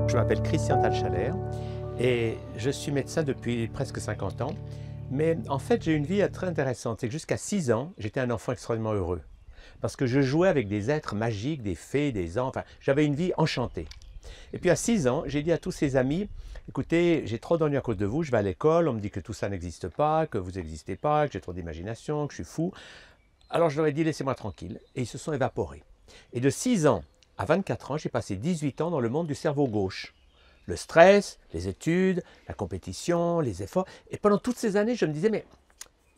Je m'appelle Christian Talchaler et je suis médecin depuis presque 50 ans. Mais en fait, j'ai une vie très intéressante. C'est que jusqu'à 6 ans, j'étais un enfant extrêmement heureux. Parce que je jouais avec des êtres magiques, des fées, des anges. Enfin, j'avais une vie enchantée. Et puis à 6 ans, j'ai dit à tous ses amis, écoutez, j'ai trop d'ennuis à cause de vous, je vais à l'école, on me dit que tout ça n'existe pas, que vous n'existez pas, que j'ai trop d'imagination, que je suis fou. Alors je leur ai dit, laissez-moi tranquille. Et ils se sont évaporés. Et de 6 ans à 24 ans, j'ai passé 18 ans dans le monde du cerveau gauche. Le stress, les études, la compétition, les efforts. Et pendant toutes ces années, je me disais, mais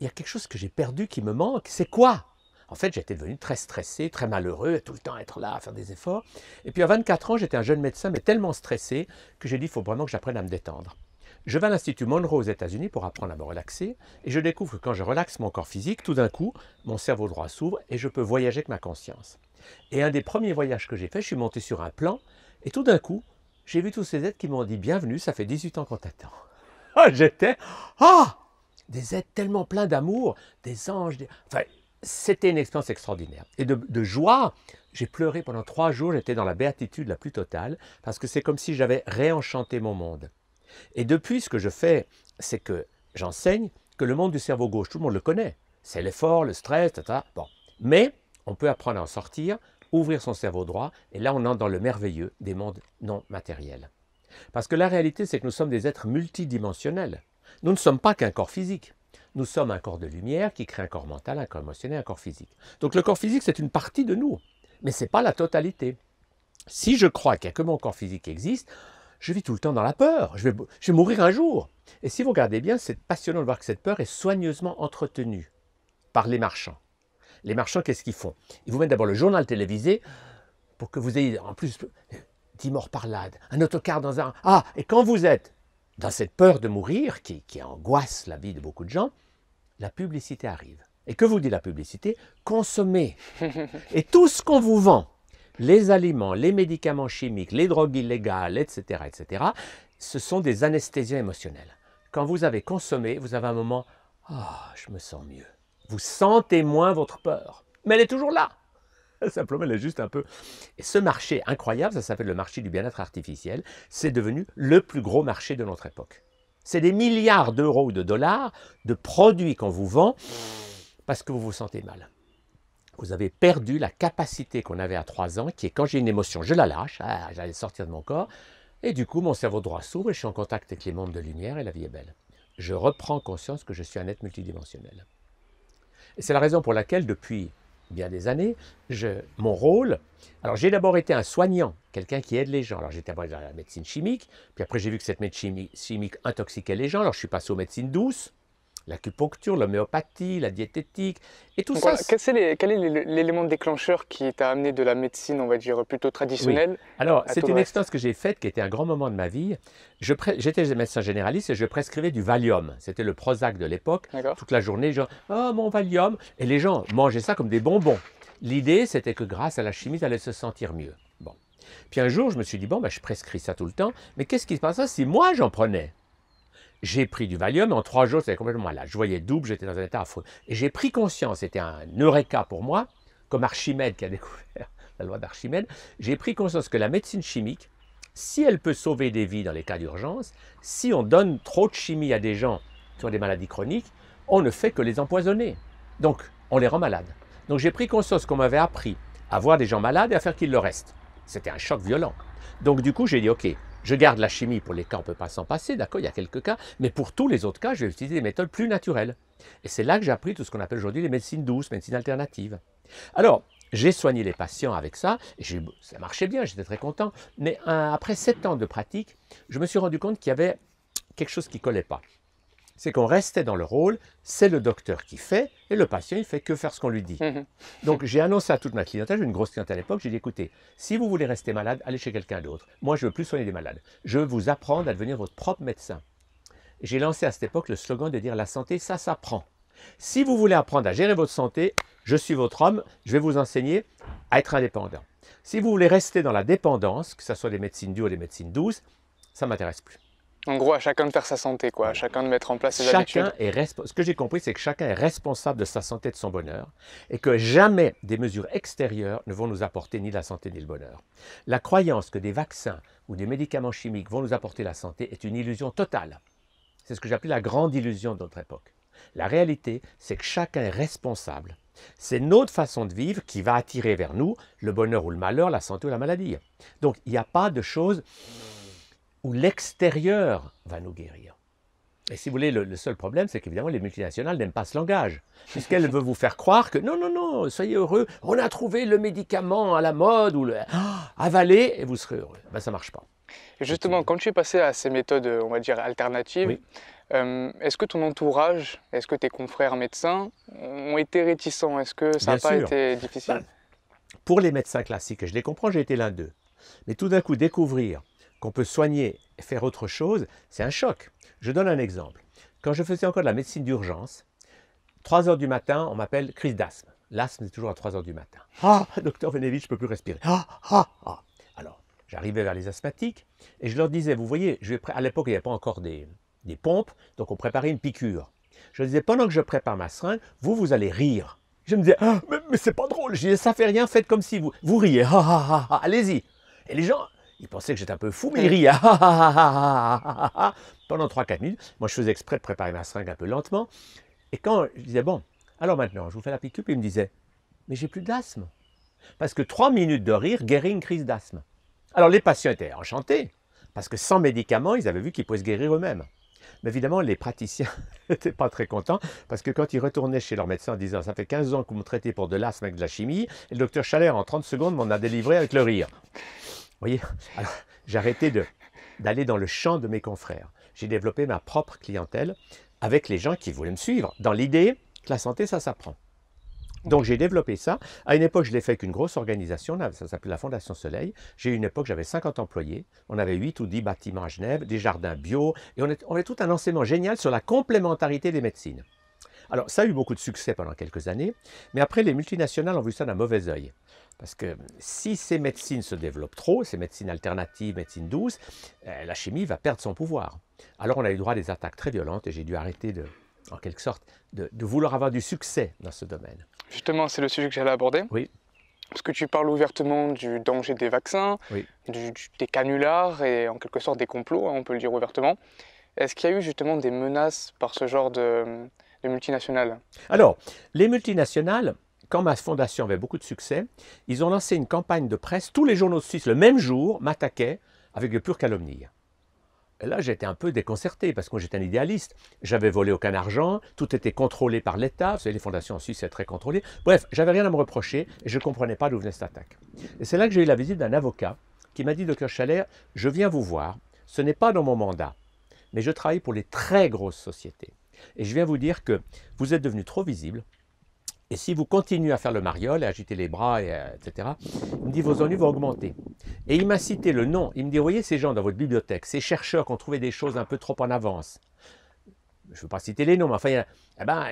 il y a quelque chose que j'ai perdu qui me manque. C'est quoi? En fait, j'étais devenu très stressé, très malheureux, tout le temps être là, à faire des efforts. Et puis à 24 ans, j'étais un jeune médecin, mais tellement stressé que j'ai dit, il faut vraiment que j'apprenne à me détendre. Je vais à l'Institut Monroe aux États-Unis pour apprendre à me relaxer. Et je découvre que quand je relaxe mon corps physique, tout d'un coup, mon cerveau droit s'ouvre et je peux voyager avec ma conscience. Et un des premiers voyages que j'ai fait, je suis monté sur un plan et tout d'un coup, j'ai vu tous ces êtres qui m'ont dit « Bienvenue, ça fait 18 ans qu'on t'attend. » J'étais « Ah !» Des êtres tellement pleins d'amour, des anges. Enfin, c'était une expérience extraordinaire. Et de joie, j'ai pleuré pendant 3 jours, j'étais dans la béatitude la plus totale, parce que c'est comme si j'avais réenchanté mon monde. Et depuis, ce que je fais, c'est que j'enseigne que le monde du cerveau gauche, tout le monde le connaît. C'est l'effort, le stress, etc. Bon. Mais on peut apprendre à en sortir, ouvrir son cerveau droit, et là on entre dans le merveilleux des mondes non matériels. Parce que la réalité, c'est que nous sommes des êtres multidimensionnels. Nous ne sommes pas qu'un corps physique. Nous sommes un corps de lumière qui crée un corps mental, un corps émotionnel, un corps physique. Donc le corps physique, c'est une partie de nous, mais ce n'est pas la totalité. Si je crois qu'il n'y a que mon corps physique qui existe, je vis tout le temps dans la peur. Je vais mourir un jour. Et si vous regardez bien, c'est passionnant de voir que cette peur est soigneusement entretenue par les marchands. Les marchands, qu'est-ce qu'ils font? Ils vous mettent d'abord le journal télévisé pour que vous ayez en plus 10 morts par là, un autocar dans un... Ah, et quand vous êtes dans cette peur de mourir, qui angoisse la vie de beaucoup de gens, la publicité arrive. Et que vous dit la publicité? Consommez. Et tout ce qu'on vous vend, les aliments, les médicaments chimiques, les drogues illégales, etc., ce sont des anesthésiens émotionnels. Quand vous avez consommé, vous avez un moment « Ah, je me sens mieux ». Vous sentez moins votre peur, mais elle est toujours là. Simplement, elle est juste un peu... Et ce marché incroyable, ça s'appelle le marché du bien-être artificiel, c'est devenu le plus gros marché de notre époque. C'est des milliards d'euros ou de dollars de produits qu'on vous vend parce que vous vous sentez mal. Vous avez perdu la capacité qu'on avait à 3 ans, qui est quand j'ai une émotion, je la lâche, j'allais sortir de mon corps, et du coup, mon cerveau droit s'ouvre et je suis en contact avec les mondes de lumière et la vie est belle. Je reprends conscience que je suis un être multidimensionnel. Et c'est la raison pour laquelle, depuis bien des années, mon rôle... Alors, j'ai d'abord été un soignant, quelqu'un qui aide les gens. Alors, j'étais dans la médecine chimique, puis après, j'ai vu que cette médecine chimique intoxiquait les gens. Alors, je suis passé aux médecines douces, l'acupuncture, l'homéopathie, la diététique, et tout Donc ça... voilà, quel est l'élément déclencheur qui t'a amené de la médecine, on va dire, plutôt Oui. traditionnelle Alors, à tout c'est le une reste? expérience que j'ai faite qui était un grand moment de ma vie. J'étais médecin généraliste et je prescrivais du Valium. C'était le Prozac de l'époque. D'accord? Toute la journée, genre, oh mon Valium. Et les gens mangeaient ça comme des bonbons. L'idée, c'était que grâce à la chimie, ils allaient se sentir mieux. Bon. Puis un jour, je me suis dit, bon, ben, je prescris ça tout le temps. Mais qu'est-ce qui se passait si moi, j'en prenais? J'ai pris du Valium, en 3 jours, c'était complètement malade. Je voyais double, j'étais dans un état affreux. Et j'ai pris conscience, c'était un eureka pour moi, comme Archimède qui a découvert la loi d'Archimède. J'ai pris conscience que la médecine chimique, si elle peut sauver des vies dans les cas d'urgence, si on donne trop de chimie à des gens qui ont des maladies chroniques, on ne fait que les empoisonner. Donc, on les rend malades. Donc, j'ai pris conscience qu'on m'avait appris à voir des gens malades et à faire qu'il leur reste. C'était un choc violent. Donc, du coup, j'ai dit, OK, je garde la chimie pour les cas, on ne peut pas s'en passer, d'accord, il y a quelques cas, mais pour tous les autres cas, je vais utiliser des méthodes plus naturelles. Et c'est là que j'ai appris tout ce qu'on appelle aujourd'hui les médecines douces, médecines alternatives. Alors, j'ai soigné les patients avec ça, et ça marchait bien, j'étais très content, mais après 7 ans de pratique, je me suis rendu compte qu'il y avait quelque chose qui ne collait pas. C'est qu'on restait dans le rôle, c'est le docteur qui fait, et le patient, il fait que faire ce qu'on lui dit. Mhm. Donc, j'ai annoncé à toute ma clientèle, j'ai une grosse clientèle à l'époque, j'ai dit, écoutez, si vous voulez rester malade, allez chez quelqu'un d'autre. Moi, je ne veux plus soigner des malades. Je veux vous apprendre à devenir votre propre médecin. J'ai lancé à cette époque le slogan de dire, la santé, ça s'apprend. Si vous voulez apprendre à gérer votre santé, je suis votre homme, je vais vous enseigner à être indépendant. Si vous voulez rester dans la dépendance, que ce soit des médecines dures ou des médecines douces, ça ne m'intéresse plus. En gros, à chacun de faire sa santé, quoi. À Voilà. chacun de mettre en place ses habitudes. Ce que j'ai compris, c'est que chacun est responsable de sa santé et de son bonheur et que jamais des mesures extérieures ne vont nous apporter ni la santé ni le bonheur. La croyance que des vaccins ou des médicaments chimiques vont nous apporter la santé est une illusion totale. C'est ce que j'appelle la grande illusion de notre époque. La réalité, c'est que chacun est responsable. C'est notre façon de vivre qui va attirer vers nous le bonheur ou le malheur, la santé ou la maladie. Donc, il n'y a pas de chose où l'extérieur va nous guérir. Et si vous voulez, le seul problème, c'est qu'évidemment, les multinationales n'aiment pas ce langage, puisqu'elles veulent vous faire croire que non, non, non, soyez heureux, on a trouvé le médicament à la mode, ou le avalez et vous serez heureux. Ben, ça ne marche pas. Et justement, quand tu es passé à ces méthodes, on va dire, alternatives, Oui. Est-ce que ton entourage, est-ce que tes confrères médecins ont été réticents? Est-ce que ça n'a Bien pas sûr. été difficile? Pour les médecins classiques, et je les comprends, j'ai été l'un d'eux, mais tout d'un coup, découvrir qu'on peut soigner et faire autre chose, c'est un choc. Je donne un exemple. Quand je faisais encore de la médecine d'urgence, 3 heures du matin, on m'appelle crise d'asthme. L'asthme, c'est toujours à 3 heures du matin. Ah, docteur, venez vite, je ne peux plus respirer. Ah, ah, ah. Alors, j'arrivais vers les asthmatiques et je leur disais, vous voyez, à l'époque, il n'y avait pas encore des pompes, donc on préparait une piqûre. Je leur disais, pendant que je prépare ma seringue, vous allez rire. Je me disais, ah, mais c'est pas drôle. Je disais, ça fait rien, faites comme si vous riez. Ah, ah, ah, ah, allez-y. Et les gens, ils pensaient que j'étais un peu fou, mais ils riaient. Ah, ah, ah, ah, ah, ah, ah. Pendant 3-4 minutes, moi je faisais exprès de préparer ma seringue un peu lentement. Et quand je disais, bon, alors maintenant, je vous fais la piqûre, puis il me disait, mais j'ai plus d'asthme. Parce que 3 minutes de rire guérit une crise d'asthme. Alors les patients étaient enchantés, parce que sans médicaments, ils avaient vu qu'ils pouvaient se guérir eux-mêmes. Mais évidemment, les praticiens n'étaient pas très contents, parce que quand ils retournaient chez leur médecin en disant, ça fait 15 ans que vous me traitez pour de l'asthme avec de la chimie, et le docteur Chalère, en 30 secondes, m'en a délivré avec le rire. Vous voyez, alors j'ai arrêté d'aller dans le champ de mes confrères. J'ai développé ma propre clientèle avec les gens qui voulaient me suivre, dans l'idée que la santé, ça s'apprend. Donc j'ai développé ça. À une époque, je l'ai fait avec une grosse organisation, ça s'appelait la Fondation Soleil. J'ai eu une époque, j'avais 50 employés. On avait 8 ou 10 bâtiments à Genève, des jardins bio, et on avait tout un enseignement génial sur la complémentarité des médecines. Alors ça a eu beaucoup de succès pendant quelques années, mais après les multinationales ont vu ça d'un mauvais œil. Parce que si ces médecines se développent trop, ces médecines alternatives, médecines douces, la chimie va perdre son pouvoir. Alors on a eu droit à des attaques très violentes et j'ai dû arrêter en quelque sorte, de vouloir avoir du succès dans ce domaine. Justement, c'est le sujet que j'allais aborder. Oui. Parce que tu parles ouvertement du danger des vaccins, Oui. des canulars et en quelque sorte des complots, hein, on peut le dire ouvertement. Est-ce qu'il y a eu justement des menaces par ce genre de multinationales? Alors, les multinationales, quand ma fondation avait beaucoup de succès, ils ont lancé une campagne de presse. Tous les journaux suisses, le même jour, m'attaquaient avec de pures calomnies. Et là, j'étais un peu déconcerté parce que moi, j'étais un idéaliste. J'avais volé aucun argent, tout était contrôlé par l'État. Vous savez, les fondations en Suisse, c'est très contrôlé. Bref, j'avais rien à me reprocher et je ne comprenais pas d'où venait cette attaque. Et c'est là que j'ai eu la visite d'un avocat qui m'a dit, docteur Chalère, je viens vous voir, ce n'est pas dans mon mandat, mais je travaille pour les très grosses sociétés. Et je viens vous dire que vous êtes devenu trop visible. Et si vous continuez à faire le mariole et à agiter les bras, etc., il me dit vos ennuis vont augmenter. Et il m'a cité le nom. Il me dit, vous voyez ces gens dans votre bibliothèque, ces chercheurs qui ont trouvé des choses un peu trop en avance. Je ne veux pas citer les noms, mais enfin,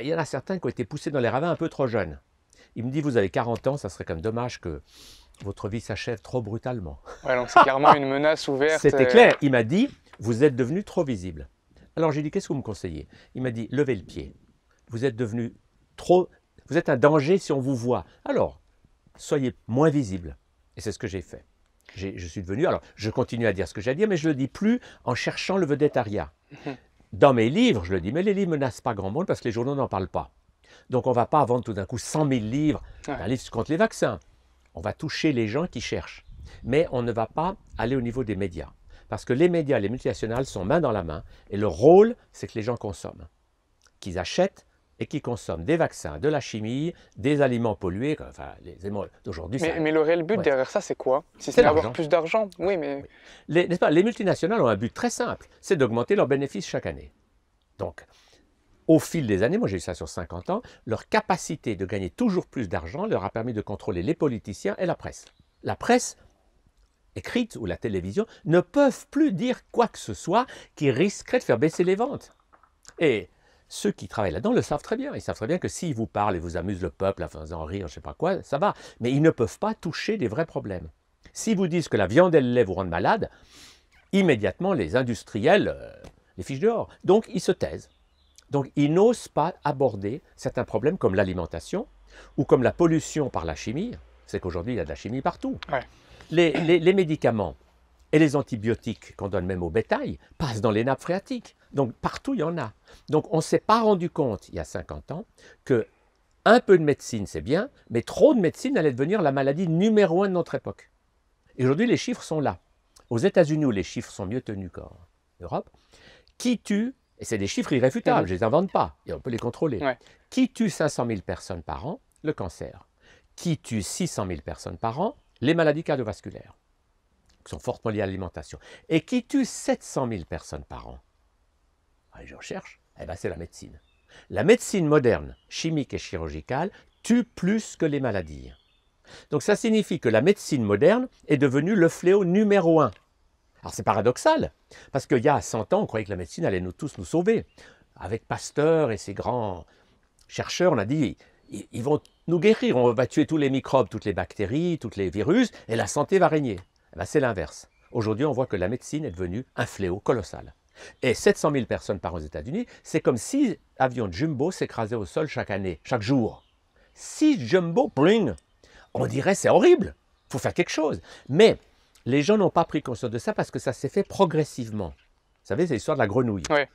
il y en a certains qui ont été poussés dans les ravins un peu trop jeunes. Il me dit, vous avez 40 ans, ça serait quand même dommage que votre vie s'achève trop brutalement. Ouais, donc c'est clairement une menace ouverte. C'était clair. Il m'a dit, vous êtes devenu trop visible. Alors j'ai dit, qu'est-ce que vous me conseillez? Il m'a dit, levez le pied. Vous êtes devenu trop... Vous êtes un danger si on vous voit. Alors, soyez moins visible. Et c'est ce que j'ai fait. Je suis devenu... Alors, je continue à dire ce que j'ai à dire, mais je ne le dis plus en cherchant le vedettariat. Dans mes livres, je le dis, mais les livres ne menacent pas grand monde parce que les journaux n'en parlent pas. Donc, on ne va pas vendre tout d'un coup 100 000 livres, un livre contre les vaccins. On va toucher les gens qui cherchent. Mais on ne va pas aller au niveau des médias. Parce que les médias, les multinationales sont main dans la main. Et leur rôle, c'est que les gens consomment. Qu'ils achètent et qui consomment des vaccins, de la chimie, des aliments pollués, enfin les aliments d'aujourd'hui. Mais le réel but derrière ça, c'est quoi? Si c'est c'est d'avoir plus d'argent, oui, mais... N'est-ce pas, les multinationales ont un but très simple, c'est d'augmenter leurs bénéfices chaque année. Donc, au fil des années, moi j'ai eu ça sur 50 ans, leur capacité de gagner toujours plus d'argent leur a permis de contrôler les politiciens et la presse. La presse écrite ou la télévision ne peuvent plus dire quoi que ce soit qui risquerait de faire baisser les ventes. Et ceux qui travaillent là-dedans le savent très bien. Ils savent très bien que s'ils vous parlent et vous amusent le peuple en faisant rire, je ne sais pas quoi, ça va. Mais ils ne peuvent pas toucher des vrais problèmes. S'ils vous disent que la viande et le lait vous rendent malade, immédiatement les industriels les fichent dehors. Donc ils se taisent. Donc ils n'osent pas aborder certains problèmes comme l'alimentation ou comme la pollution par la chimie. C'est qu'aujourd'hui il y a de la chimie partout. Ouais. Les médicaments et les antibiotiques qu'on donne même au bétail passent dans les nappes phréatiques. Donc partout il y en a. Donc on ne s'est pas rendu compte il y a 50 ans que un peu de médecine c'est bien, mais trop de médecine allait devenir la maladie numéro 1 de notre époque. Et aujourd'hui les chiffres sont là. Aux États-Unis où les chiffres sont mieux tenus qu'en Europe, qui tue, et c'est des chiffres irréfutables, je ne les invente pas, et on peut les contrôler, Ouais. qui tue 500 000 personnes par an? Le cancer. Qui tue 600 000 personnes par an? Les maladies cardiovasculaires, qui sont fortement liées à l'alimentation. Et qui tue 700 000 personnes par an? Les gens cherchent, eh ben, c'est la médecine. La médecine moderne, chimique et chirurgicale, tue plus que les maladies. Donc ça signifie que la médecine moderne est devenue le fléau numéro 1. Alors c'est paradoxal, parce qu'il y a 100 ans, on croyait que la médecine allait tous nous sauver. Avec Pasteur et ses grands chercheurs, on a dit, ils vont nous guérir, on va tuer tous les microbes, toutes les bactéries, tous les virus, et la santé va régner. Eh bien, c'est l'inverse. Aujourd'hui, on voit que la médecine est devenue un fléau colossal. Et 700 000 personnes par an aux États-Unis, c'est comme 6 avions de jumbo s'écrasaient au sol chaque année, chaque jour. 6 jumbo, bling. On dirait c'est horrible, il faut faire quelque chose. Mais les gens n'ont pas pris conscience de ça parce que ça s'est fait progressivement. Vous savez, c'est l'histoire de la grenouille. Ouais.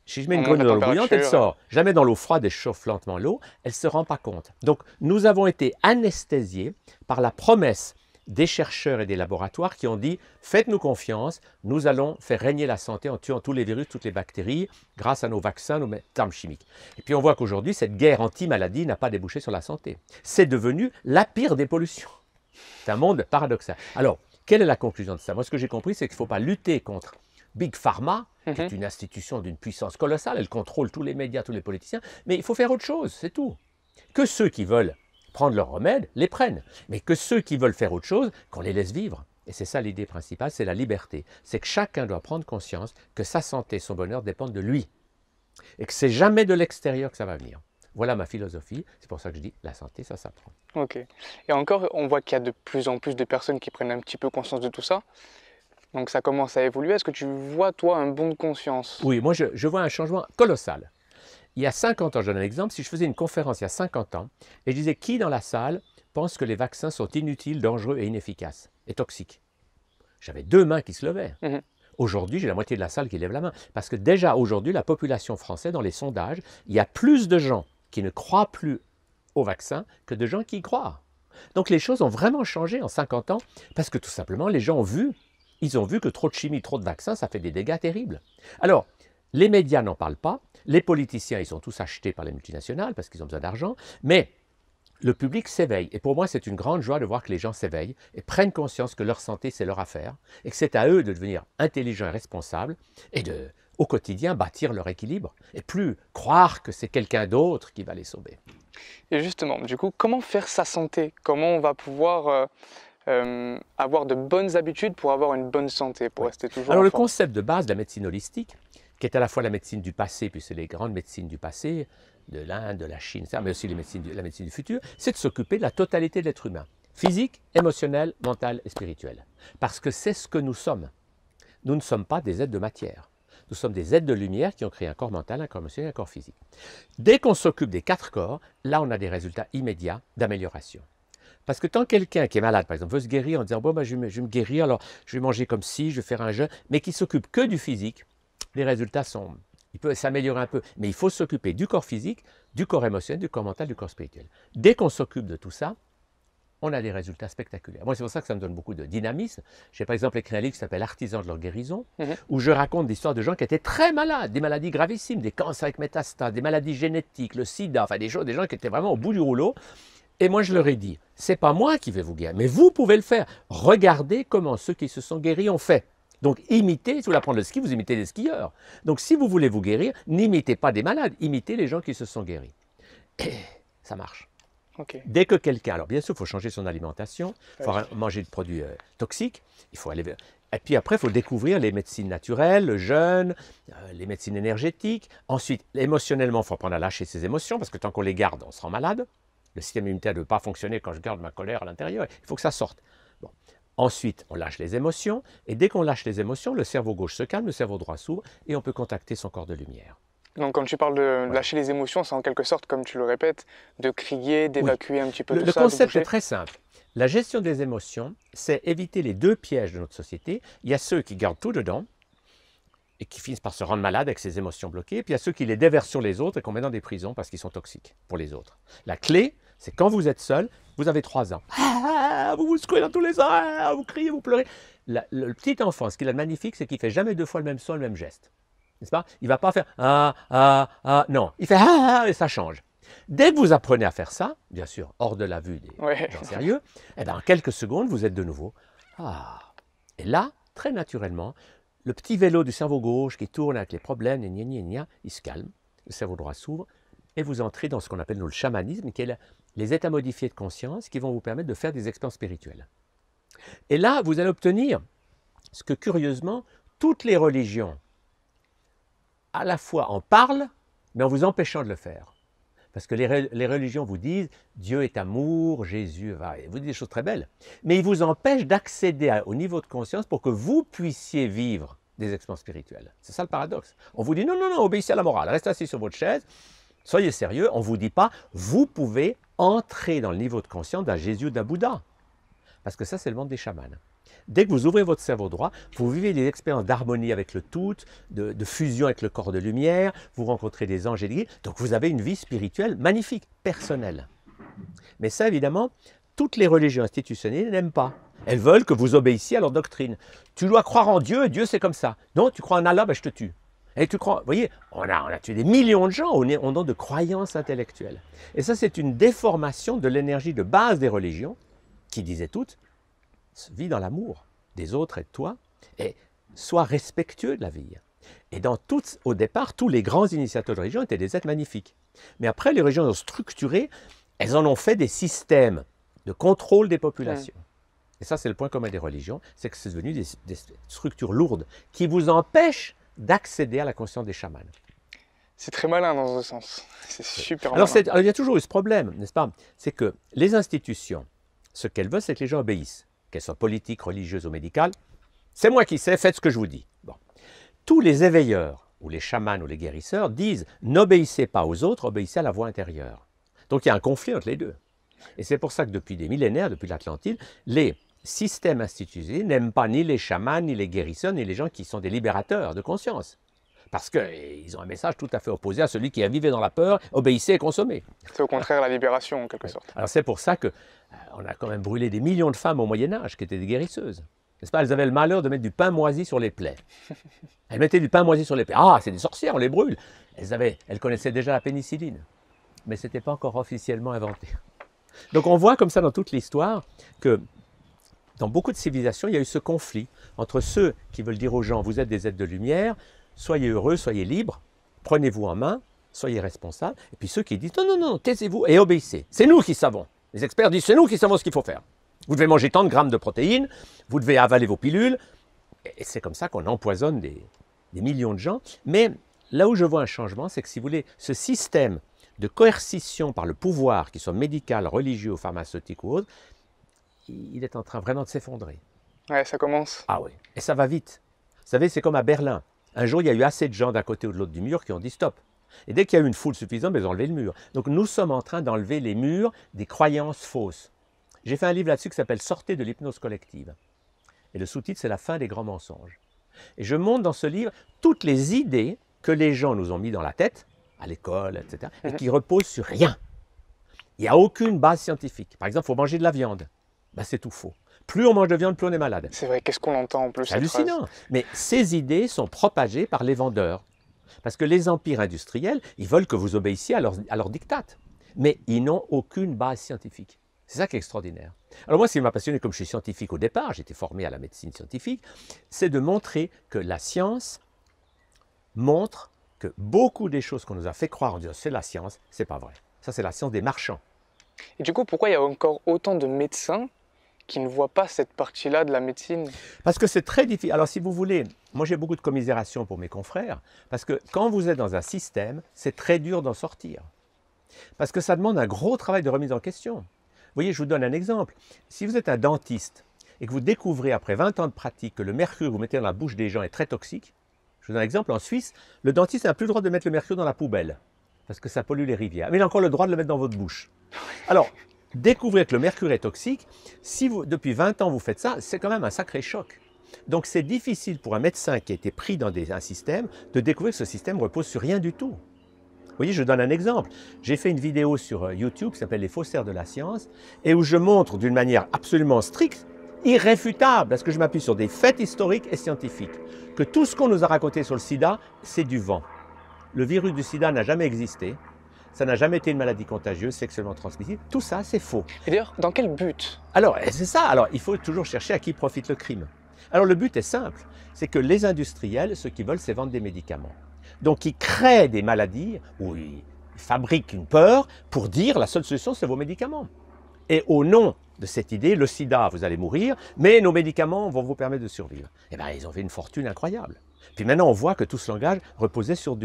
Si je mets une On monte la grenouille dans l'eau bouillante, elle température. sort. Jamais dans l'eau froide, elle chauffe lentement l'eau, elle ne se rend pas compte. Donc, nous avons été anesthésiés par la promesse des chercheurs et des laboratoires qui ont dit « Faites-nous confiance, nous allons faire régner la santé en tuant tous les virus, toutes les bactéries, grâce à nos vaccins, nos armes chimiques. » Et puis on voit qu'aujourd'hui, cette guerre anti-maladie n'a pas débouché sur la santé. C'est devenu la pire des pollutions. C'est un monde paradoxal. Alors, quelle est la conclusion de ça? Moi, ce que j'ai compris, c'est qu'il ne faut pas lutter contre Big Pharma, qui est une institution d'une puissance colossale, elle contrôle tous les médias, tous les politiciens, mais il faut faire autre chose, c'est tout. Que ceux qui veulent prendre leurs remèdes, les prennent, mais que ceux qui veulent faire autre chose, qu'on les laisse vivre. Et c'est ça l'idée principale, c'est la liberté. C'est que chacun doit prendre conscience que sa santé, son bonheur dépendent de lui. Et que c'est jamais de l'extérieur que ça va venir. Voilà ma philosophie, c'est pour ça que je dis la santé, ça s'apprend. Ok. Et encore, on voit qu'il y a de plus en plus de personnes qui prennent un petit peu conscience de tout ça. Donc ça commence à évoluer. Est-ce que tu vois, toi, un bond de conscience? Oui, moi je vois un changement colossal. Il y a 50 ans, je donne un exemple, si je faisais une conférence il y a 50 ans, et je disais qui dans la salle pense que les vaccins sont inutiles, dangereux et inefficaces, et toxiques? J'avais 2 mains qui se levaient. Aujourd'hui, j'ai la moitié de la salle qui lève la main. Parce que déjà aujourd'hui, la population française, dans les sondages, il y a plus de gens qui ne croient plus au vaccin que de gens qui y croient. Donc les choses ont vraiment changé en 50 ans, parce que tout simplement, les gens ont vu, ils ont vu que trop de chimie, trop de vaccins, ça fait des dégâts terribles. Alors, les médias n'en parlent pas, les politiciens, ils sont tous achetés par les multinationales parce qu'ils ont besoin d'argent, mais le public s'éveille. Et pour moi, c'est une grande joie de voir que les gens s'éveillent et prennent conscience que leur santé, c'est leur affaire, et que c'est à eux de devenir intelligents et responsables, et de, au quotidien, bâtir leur équilibre, et plus croire que c'est quelqu'un d'autre qui va les sauver. Et justement, du coup, comment faire sa santé? Comment on va pouvoir avoir de bonnes habitudes pour avoir une bonne santé, pour rester toujours Alors en le forme? concept de base de la médecine holistique, qui est à la fois la médecine du passé, puis c'est les grandes médecines du passé, de l'Inde, de la Chine, mais aussi la médecine du futur, c'est de s'occuper de la totalité de l'être humain, physique, émotionnel, mental et spirituel. Parce que c'est ce que nous sommes. Nous ne sommes pas des êtres de matière. Nous sommes des êtres de lumière qui ont créé un corps mental, un corps émotionnel, un corps physique. Dès qu'on s'occupe des 4 corps, là on a des résultats immédiats d'amélioration. Parce que tant quelqu'un qui est malade, par exemple, veut se guérir en disant « bon, ben, je vais me guérir, alors je vais manger comme ci, je vais faire un jeûne », mais qui s'occupe que du physique, les résultats sont... Il peut s'améliorer un peu, mais il faut s'occuper du corps physique, du corps émotionnel, du corps mental, du corps spirituel. Dès qu'on s'occupe de tout ça, on a des résultats spectaculaires. Moi, c'est pour ça que ça me donne beaucoup de dynamisme. J'ai par exemple écrit un livre qui s'appelle « Artisans de leur guérison », où je raconte des histoires de gens qui étaient très malades, des maladies gravissime, des cancers avec métastases, des maladies génétiques, le sida, enfin des gens qui étaient vraiment au bout du rouleau. Et moi, je leur ai dit, c'est pas moi qui vais vous guérir, mais vous pouvez le faire. Regardez comment ceux qui se sont guéris ont fait. Donc, imitez, si vous voulez apprendre le ski, vous imitez les skieurs. Donc, si vous voulez vous guérir, n'imitez pas des malades, imitez les gens qui se sont guéris. Et ça marche. Ok. Dès que quelqu'un, alors bien sûr, il faut changer son alimentation, il faut manger de produits toxiques, il faut aller vers... Et puis après, il faut découvrir les médecines naturelles, le jeûne, les médecines énergétiques. Ensuite, émotionnellement, il faut apprendre à lâcher ses émotions, parce que tant qu'on les garde, on se rend malade. Le système immunitaire ne veut pas fonctionner quand je garde ma colère à l'intérieur. Il faut que ça sorte. Bon. Ensuite, on lâche les émotions, et dès qu'on lâche les émotions, le cerveau gauche se calme, le cerveau droit s'ouvre, et on peut contacter son corps de lumière. Donc quand tu parles de Voilà. lâcher les émotions, c'est en quelque sorte, comme tu le répètes, de crier, Oui. d'évacuer un petit peu tout Le ça, de concept est bouger. très simple. La gestion des émotions, c'est éviter les deux pièges de notre société. Il y a ceux qui gardent tout dedans, et qui finissent par se rendre malades avec ces émotions bloquées, puis il y a ceux qui les déversent sur les autres et qu'on met dans des prisons parce qu'ils sont toxiques pour les autres. La clé, c'est quand vous êtes seul, vous avez 3 ans. Vous vous secouez dans tous les sens, vous criez, vous pleurez. Le petit enfant, ce qu'il a de magnifique, c'est qu'il ne fait jamais 2 fois le même son, le même geste. N'est-ce pas? Il ne va pas faire non. Il fait et ça change. Dès que vous apprenez à faire ça, bien sûr, hors de la vue des Ouais. gens sérieux, eh bien, en quelques secondes, vous êtes de nouveau. Et là, très naturellement, le petit vélo du cerveau gauche qui tourne avec les problèmes, il se calme, le cerveau droit s'ouvre, et vous entrez dans ce qu'on appelle nous, le chamanisme, qui est les états modifiés de conscience qui vont vous permettre de faire des expériences spirituelles. Et là, vous allez obtenir ce que, curieusement, toutes les religions, à la fois en parlent, mais en vous empêchant de le faire. Parce que les religions vous disent « Dieu est amour, Jésus va… » Vous dites des choses très belles. Mais ils vous empêchent d'accéder au niveau de conscience pour que vous puissiez vivre des expériences spirituelles. C'est ça le paradoxe. On vous dit « Non, non, non, obéissez à la morale. Restez assis sur votre chaise. Soyez sérieux. » On ne vous dit pas « Vous pouvez entrer dans le niveau de conscience d'un Jésus ou d'un Bouddha. » Parce que ça, c'est le monde des chamans. Dès que vous ouvrez votre cerveau droit, vous vivez des expériences d'harmonie avec le tout, de fusion avec le corps de lumière, vous rencontrez des anges et des guides, donc vous avez une vie spirituelle magnifique, personnelle. Mais ça, évidemment, toutes les religions institutionnelles n'aiment pas. Elles veulent que vous obéissiez à leur doctrine. Tu dois croire en Dieu, et Dieu c'est comme ça. Non, tu crois en Allah, ben je te tue. Et tu crois, vous voyez, on a tué des millions de gens au nom de croyances intellectuelles. Et ça, c'est une déformation de l'énergie de base des religions, qui disaient toutes, vis dans l'amour des autres et de toi, et sois respectueux de la vie. Et au départ, tous les grands initiateurs de religion étaient des êtres magnifiques. Mais après, les religions ont structuré, elles en ont fait des systèmes de contrôle des populations. Et ça, c'est le point commun des religions, c'est que c'est devenu des structures lourdes qui vous empêchent d'accéder à la conscience des chamans. C'est très malin dans ce sens. C'est super Alors, malin. il y a toujours eu ce problème, n'est-ce pas? C'est que les institutions, ce qu'elles veulent, c'est que les gens obéissent. Qu'elles soient politiques, religieuses ou médicales, c'est moi qui sais, faites ce que je vous dis. Bon. Tous les éveilleurs, ou les chamans ou les guérisseurs, disent n'obéissez pas aux autres, obéissez à la voix intérieure. Donc il y a un conflit entre les deux. Et c'est pour ça que depuis des millénaires, depuis l'Atlantide, les systèmes institutionnels n'aiment pas ni les chamans, ni les guérisseurs, ni les gens qui sont des libérateurs de conscience. Parce qu'ils ont un message tout à fait opposé à celui qui a vivé dans la peur, obéissez et consommez. C'est au contraire la libération, en quelque sorte. Alors c'est pour ça qu'on a quand même brûlé des millions de femmes au Moyen-Âge qui étaient des guérisseuses. N'est-ce pas? Elles avaient le malheur de mettre du pain moisi sur les plaies. Elles mettaient du pain moisi sur les plaies. Ah, c'est des sorcières, on les brûle. Elles connaissaient déjà la pénicilline, mais ce n'était pas encore officiellement inventé. Donc on voit comme ça dans toute l'histoire que dans beaucoup de civilisations, il y a eu ce conflit entre ceux qui veulent dire aux gens, vous êtes des êtres de lumière, soyez heureux, soyez libres, prenez-vous en main, soyez responsables, et puis ceux qui disent, non, non, non, taisez-vous et obéissez. C'est nous qui savons. Les experts disent, c'est nous qui savons ce qu'il faut faire. Vous devez manger tant de grammes de protéines, vous devez avaler vos pilules, et c'est comme ça qu'on empoisonne des millions de gens. Mais là où je vois un changement, c'est que si vous voulez, ce système de coercition par le pouvoir, qu'il soit médical, religieux ou pharmaceutique ou autre, il est en train vraiment de s'effondrer. Ouais, ça commence. Ah oui, et ça va vite. Vous savez, c'est comme à Berlin. Un jour, il y a eu assez de gens d'un côté ou de l'autre du mur qui ont dit stop. Et dès qu'il y a eu une foule suffisante, ils ont enlevé le mur. Donc nous sommes en train d'enlever les murs des croyances fausses. J'ai fait un livre là-dessus qui s'appelle « Sortez de l'hypnose collective ». Et le sous-titre, c'est « La fin des grands mensonges ». Et je montre dans ce livre toutes les idées que les gens nous ont mis dans la tête, à l'école, etc., et qui reposent sur rien. Il n'y a aucune base scientifique. Par exemple, il faut manger de la viande. Ben, c'est tout faux. Plus on mange de viande, plus on est malade. C'est vrai, qu'est-ce qu'on entend en plus? C'est hallucinant. Mais ces idées sont propagées par les vendeurs. Parce que les empires industriels, ils veulent que vous obéissiez à leur diktat. Mais ils n'ont aucune base scientifique. C'est ça qui est extraordinaire. Alors moi, ce qui m'a passionné, comme je suis scientifique au départ, j'étais formé à la médecine scientifique, c'est de montrer que la science montre que beaucoup des choses qu'on nous a fait croire en disant c'est la science, c'est pas vrai. Ça, c'est la science des marchands. Et du coup, pourquoi il y a encore autant de médecins qui ne voient pas cette partie-là de la médecine? Parce que c'est très difficile. Alors si vous voulez, moi j'ai beaucoup de commisération pour mes confrères, parce que quand vous êtes dans un système, c'est très dur d'en sortir. Parce que ça demande un gros travail de remise en question. Vous voyez, je vous donne un exemple. Si vous êtes un dentiste et que vous découvrez après 20 ans de pratique que le mercure que vous mettez dans la bouche des gens est très toxique, je vous donne un exemple, en Suisse, le dentiste n'a plus le droit de mettre le mercure dans la poubelle, parce que ça pollue les rivières, mais il a encore le droit de le mettre dans votre bouche. Alors, découvrir que le mercure est toxique, si vous, depuis 20 ans vous faites ça, c'est quand même un sacré choc. Donc c'est difficile pour un médecin qui a été pris dans un système de découvrir que ce système repose sur rien du tout. Vous voyez, je donne un exemple. J'ai fait une vidéo sur YouTube qui s'appelle « Les faussaires de la science » et où je montre d'une manière absolument stricte, irréfutable, parce que je m'appuie sur des faits historiques et scientifiques, que tout ce qu'on nous a raconté sur le sida, c'est du vent. Le virus du sida n'a jamais existé, ça n'a jamais été une maladie contagieuse, sexuellement transmissible, tout ça c'est faux. Et d'ailleurs, dans quel but? Alors, c'est ça, alors il faut toujours chercher à qui profite le crime. Alors le but est simple, c'est que les industriels, ce qu'ils veulent, c'est vendre des médicaments. Donc ils créent des maladies, ou ils fabriquent une peur pour dire la seule solution, c'est vos médicaments. Et au nom de cette idée, le sida, vous allez mourir, mais nos médicaments vont vous permettre de survivre. Eh bien, ils ont fait une fortune incroyable. Puis maintenant, on voit que tout ce langage reposait sur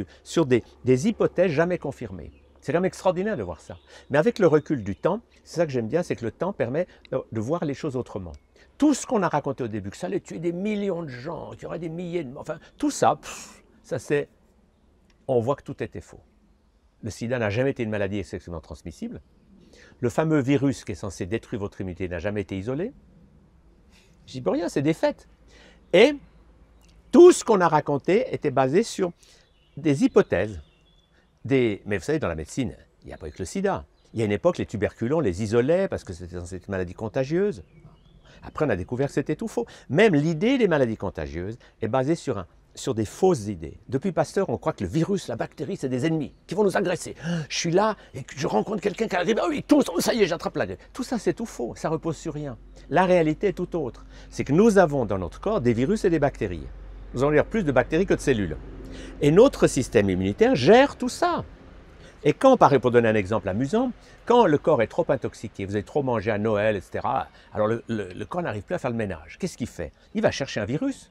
des hypothèses jamais confirmées. C'est quand même extraordinaire de voir ça. Mais avec le recul du temps, c'est ça que j'aime bien, c'est que le temps permet de voir les choses autrement. Tout ce qu'on a raconté au début, que ça allait tuer des millions de gens, qu'il y aurait des milliers de... Enfin, tout ça, ça c'est... On voit que tout était faux. Le sida n'a jamais été une maladie sexuellement transmissible. Le fameux virus qui est censé détruire votre immunité n'a jamais été isolé. Je dis pas rien, c'est des faits. Et tout ce qu'on a raconté était basé sur des hypothèses. Mais vous savez, dans la médecine, il n'y a pas que le sida. Il y a une époque, les tuberculeux, on les isolait parce que c'était censé être une maladie contagieuse. Après, on a découvert que c'était tout faux. Même l'idée des maladies contagieuses est basée sur des fausses idées. Depuis Pasteur, on croit que le virus, la bactérie, c'est des ennemis qui vont nous agresser. Je suis là et je rencontre quelqu'un qui arrive, ah oui, tous, ça y est, j'attrape la gueule. Tout ça, c'est tout faux, ça repose sur rien. La réalité est tout autre. C'est que nous avons dans notre corps des virus et des bactéries. Nous allons dire plus de bactéries que de cellules. Et notre système immunitaire gère tout ça. Et quand, pour donner un exemple amusant, quand le corps est trop intoxiqué, vous avez trop mangé à Noël, etc., alors le corps n'arrive plus à faire le ménage. Qu'est-ce qu'il fait? Il va chercher un virus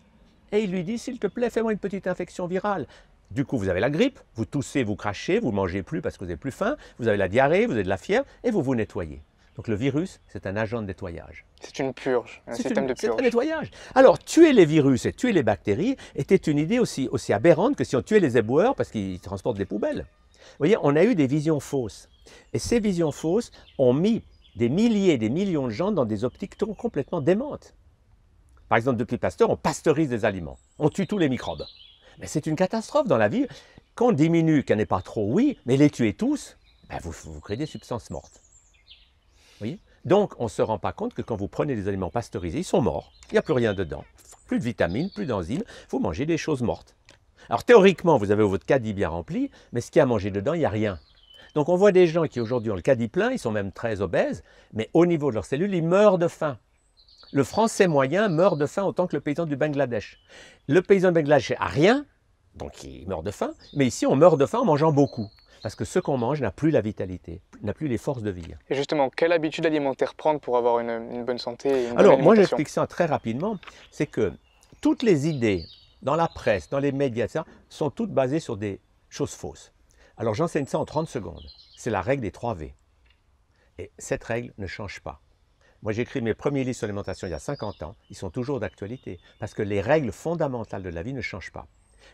et il lui dit, s'il te plaît, fais-moi une petite infection virale. Du coup, vous avez la grippe, vous toussez, vous crachez, vous ne mangez plus parce que vous n'avez plus faim, vous avez la diarrhée, vous avez de la fièvre et vous vous nettoyez. Donc le virus, c'est un agent de nettoyage. C'est une purge, un système de purge. C'est un nettoyage. Alors, tuer les virus et tuer les bactéries était une idée aussi aberrante que si on tuait les éboueurs parce qu'ils transportent des poubelles. Vous voyez, on a eu des visions fausses. Et ces visions fausses ont mis des milliers et des millions de gens dans des optiques complètement démentes. Par exemple, depuis Pasteur, on pasteurise des aliments. On tue tous les microbes. Mais c'est une catastrophe dans la vie. Quand on diminue, qu'il n'y en ait pas trop, oui, mais les tuer tous, ben vous créez des substances mortes. Vous voyez? Donc, on ne se rend pas compte que quand vous prenez des aliments pasteurisés, ils sont morts. Il n'y a plus rien dedans. Plus de vitamines, plus d'enzymes. Vous mangez des choses mortes. Alors théoriquement, vous avez votre caddie bien rempli, mais ce qu'il y a à manger dedans, il n'y a rien. Donc on voit des gens qui aujourd'hui ont le caddie plein, ils sont même très obèses, mais au niveau de leurs cellules, ils meurent de faim. Le Français moyen meurt de faim autant que le paysan du Bangladesh. Le paysan du Bangladesh n'a rien, donc il meurt de faim, mais ici on meurt de faim en mangeant beaucoup. Parce que ce qu'on mange n'a plus la vitalité, n'a plus les forces de vie. Et justement, quelle habitude alimentaire prendre pour avoir une bonne santé et une bonne Alors moi alimentation? j'explique ça très rapidement, c'est que toutes les idées dans la presse, dans les médias, etc., sont toutes basées sur des choses fausses. Alors j'enseigne ça en 30 secondes. C'est la règle des 3 V. Et cette règle ne change pas. Moi j'ai écrit mes premiers livres sur l'alimentation il y a 50 ans, ils sont toujours d'actualité, parce que les règles fondamentales de la vie ne changent pas.